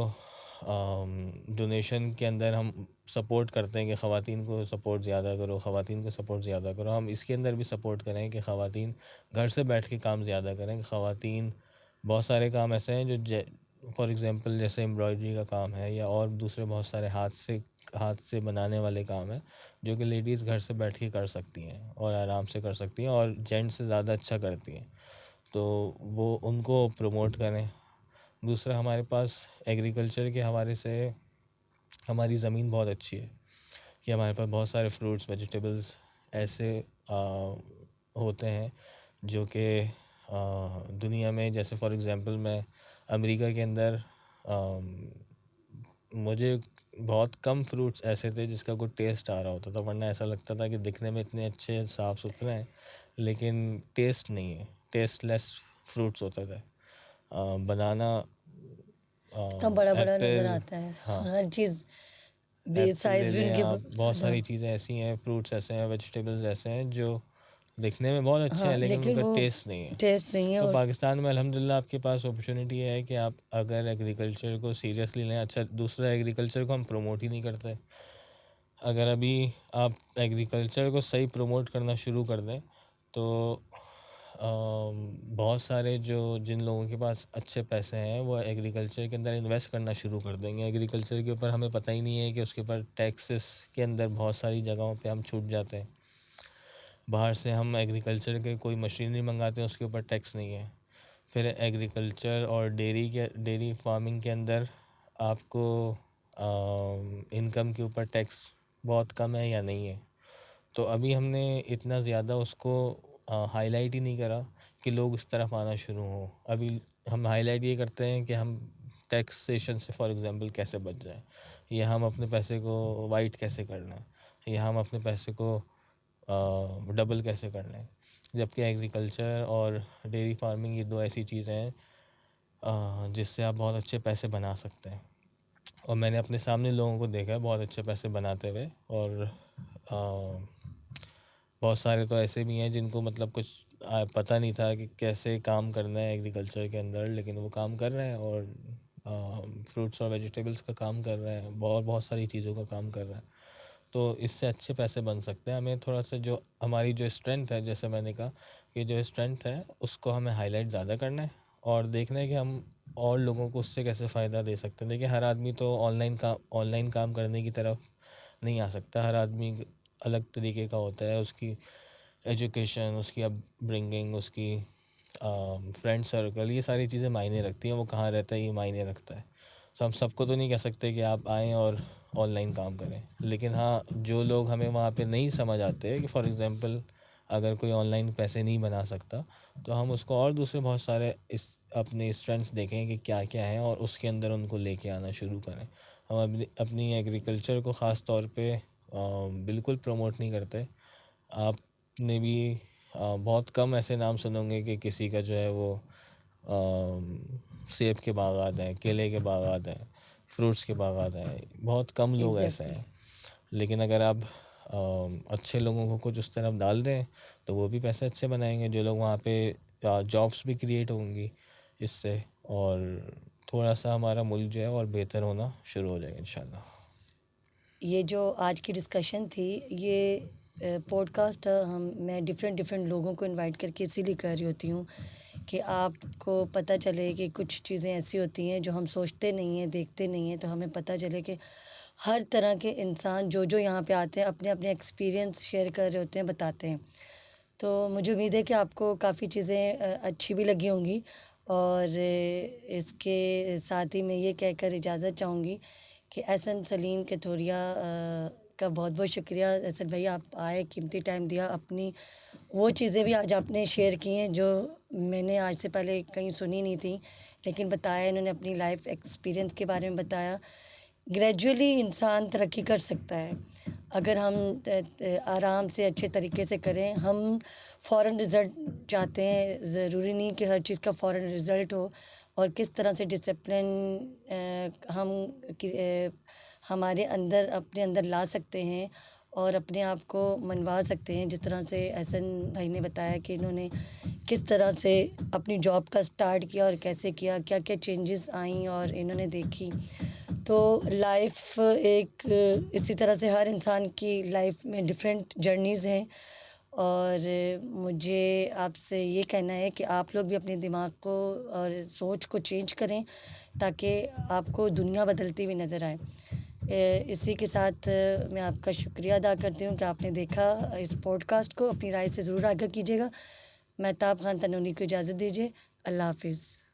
डोनेशन के अंदर हम सपोर्ट करते हैं कि ख़वातीन को सपोर्ट ज़्यादा करो, ख़वातीन को सपोर्ट ज़्यादा करो। हम इसके अंदर भी सपोर्ट करें कि ख़वातीन घर से बैठ के काम ज़्यादा करें। ख़वातीन बहुत सारे काम ऐसे हैं जो फॉर एग्ज़ाम्पल जैसे एम्ब्रॉयडरी का काम है या और दूसरे बहुत सारे हाथ से बनाने वाले काम हैं जो कि लेडीज़ घर से बैठ के कर सकती हैं और आराम से कर सकती हैं और जेंट्स से ज़्यादा अच्छा करती हैं। तो वो उनको प्रमोट करें। दूसरा, हमारे पास एग्रीकल्चर के हवाले से हमारी ज़मीन बहुत अच्छी है कि हमारे पास बहुत सारे फ्रूट्स वेजिटेबल्स ऐसे होते हैं जो कि दुनिया में, जैसे फॉर एग्ज़ाम्पल मैं अमेरिका के अंदर मुझे बहुत कम फ्रूट्स ऐसे थे जिसका कोई टेस्ट आ रहा होता था, वरना ऐसा लगता था कि दिखने में इतने अच्छे साफ़ सुथरे हैं लेकिन टेस्ट नहीं है, टेस्टलेस फ्रूट्स होते थे। बनाना, इतना बड़ा-बड़ा नज़र एप्पल, आता है। हाँ, हर चीज़ भी एप्पल ले साइज़ भी लें उनके आप। ब बहुत ज़्यादा। सारी चीज़ें ऐसी हैं, फ्रूट्स ऐसे हैं, वेजिटेबल्स ऐसे हैं जो दिखने में बहुत अच्छे हैं हाँ, लेकिन लेकिन उनका वो टेस्ट नहीं है। टेस्ट नहीं है तो और पाकिस्तान में अल्हम्दुलिल्लाह आपके पास अपॉर्चुनिटी है कि आप अगर एग्रीकल्चर को सीरियसली लें। अच्छा, दूसरा, एग्रीकल्चर को हम प्रमोट ही नहीं करते। अगर अभी आप एग्रीकल्चर को सही प्रमोट करना शुरू कर दें तो बहुत सारे जिन लोगों के पास अच्छे पैसे हैं वो एग्रीकल्चर के अंदर इन्वेस्ट करना शुरू कर देंगे। एग्रीकल्चर के ऊपर हमें पता ही नहीं है कि उसके ऊपर टैक्सेस के अंदर बहुत सारी जगहों पे हम छूट जाते हैं। बाहर से हम एग्रीकल्चर के कोई मशीनरी मंगाते हैं, उसके ऊपर टैक्स नहीं है। फिर एग्रीकल्चर और डेयरी फार्मिंग के अंदर आपको इनकम के ऊपर टैक्स बहुत कम है या नहीं है। तो अभी हमने इतना ज़्यादा उसको हाईलाइट ही नहीं करा कि लोग इस तरफ आना शुरू हों। अभी हम हाईलाइट ये करते हैं कि हम टैक्सेशन से फॉर एग्ज़ाम्पल कैसे बच जाएँ, या हम अपने पैसे को वाइट कैसे करना है, या हम अपने पैसे को डबल कैसे करना है। जबकि एग्रीकल्चर और डेयरी फार्मिंग ये दो ऐसी चीज़ें हैं जिससे आप बहुत अच्छे पैसे बना सकते हैं। और मैंने अपने सामने लोगों को देखा है बहुत अच्छे पैसे बनाते हुए। और बहुत सारे तो ऐसे भी हैं जिनको मतलब कुछ पता नहीं था कि कैसे काम करना है एग्रीकल्चर के अंदर, लेकिन वो काम कर रहे हैं और फ्रूट्स और वेजिटेबल्स का काम कर रहे हैं, बहुत बहुत सारी चीज़ों का काम कर रहे हैं। तो इससे अच्छे पैसे बन सकते हैं। हमें थोड़ा सा जो हमारी जो स्ट्रेंथ है, जैसे मैंने कहा कि जो स्ट्रेंथ है उसको हमें हाईलाइट ज़्यादा करना है और देखना है कि हम और लोगों को उससे कैसे फ़ायदा दे सकते हैं। देखिए, हर आदमी तो ऑनलाइन काम करने की तरफ नहीं आ सकता। हर आदमी अलग तरीके का होता है, उसकी एजुकेशन, उसकी अपब्रिंगिंग, उसकी फ्रेंड सर्कल, ये सारी चीज़ें मायने रखती हैं। वो कहाँ रहता है ये मायने रखता है। तो हम सबको तो नहीं कह सकते कि आप आएँ और ऑनलाइन काम करें, लेकिन हाँ, जो लोग हमें वहाँ पे नहीं समझ आते कि फॉर एग्ज़ाम्पल अगर कोई ऑनलाइन पैसे नहीं बना सकता तो हम उसको और दूसरे बहुत सारे इस अपने स्ट्रेंथ्स देखें कि क्या क्या हैं और उसके अंदर उनको लेके आना शुरू करें। हम अपनी एग्रीकल्चर को ख़ास तौर पे बिल्कुल प्रमोट नहीं करते। आपने भी बहुत कम ऐसे नाम सुने होंगे कि किसी का जो है वो सेब के बागात हैं, केले के बागात हैं, फ्रूट्स के बागात हैं। बहुत कम लोग ऐसे एग्ज़ैक्टली। हैं। लेकिन अगर आप अच्छे लोगों को कुछ उस तरफ डाल दें तो वो भी पैसे अच्छे बनाएंगे। जो लोग वहाँ पे जॉब्स भी क्रिएट होंगी इससे, और थोड़ा सा हमारा मुल्क जो है और बेहतर होना शुरू हो जाएगा इंशाल्लाह। ये जो आज की डिस्कशन थी, ये पॉडकास्ट मैं डिफरेंट डिफरेंट लोगों को इनवाइट करके इसीलिए कर रही होती हूँ कि आपको पता चले कि कुछ चीज़ें ऐसी होती हैं जो हम सोचते नहीं हैं, देखते नहीं हैं, तो हमें पता चले कि हर तरह के इंसान जो यहाँ पे आते हैं अपने अपने एक्सपीरियंस शेयर कर रहे होते हैं, बताते हैं। तो मुझे उम्मीद है कि आपको काफ़ी चीज़ें अच्छी भी लगी होंगी और इसके साथ ही मैं ये कहकर इजाज़त चाहूँगी कि एहसन सलीम कथोरिया का बहुत-बहुत शुक्रिया। एहसन भैया, आप आए, कीमती टाइम दिया, अपनी वो चीज़ें भी आज आपने शेयर की हैं जो मैंने आज से पहले कहीं सुनी नहीं थी, लेकिन बताया इन्होंने, अपनी लाइफ़ एक्सपीरियंस के बारे में बताया। ग्रेजुअली इंसान तरक्की कर सकता है अगर हम आराम से अच्छे तरीके से करें। हम फ़ौरन रिज़ल्ट चाहते हैं, ज़रूरी नहीं कि हर चीज़ का फ़ौरन रिज़ल्ट हो। और किस तरह से डिसिप्लिन हम हमारे अंदर अपने अंदर ला सकते हैं और अपने आप को मनवा सकते हैं। जिस तरह से एहसन भाई ने बताया कि इन्होंने किस तरह से अपनी जॉब का स्टार्ट किया और कैसे किया, क्या-क्या चेंजेस आई और इन्होंने देखी। तो लाइफ़ एक इसी तरह से हर इंसान की लाइफ़ में डिफरेंट जर्नीज़ हैं और मुझे आपसे ये कहना है कि आप लोग भी अपने दिमाग को और सोच को चेंज करें ताकि आपको दुनिया बदलती हुई नज़र आए। इसी के साथ मैं आपका शुक्रिया अदा करती हूँ कि आपने देखा इस पॉडकास्ट को। अपनी राय से ज़रूर आगाह कीजिएगा। महताब ख़ान तनूनी को इजाज़त दीजिए। अल्लाह हाफ़िज़।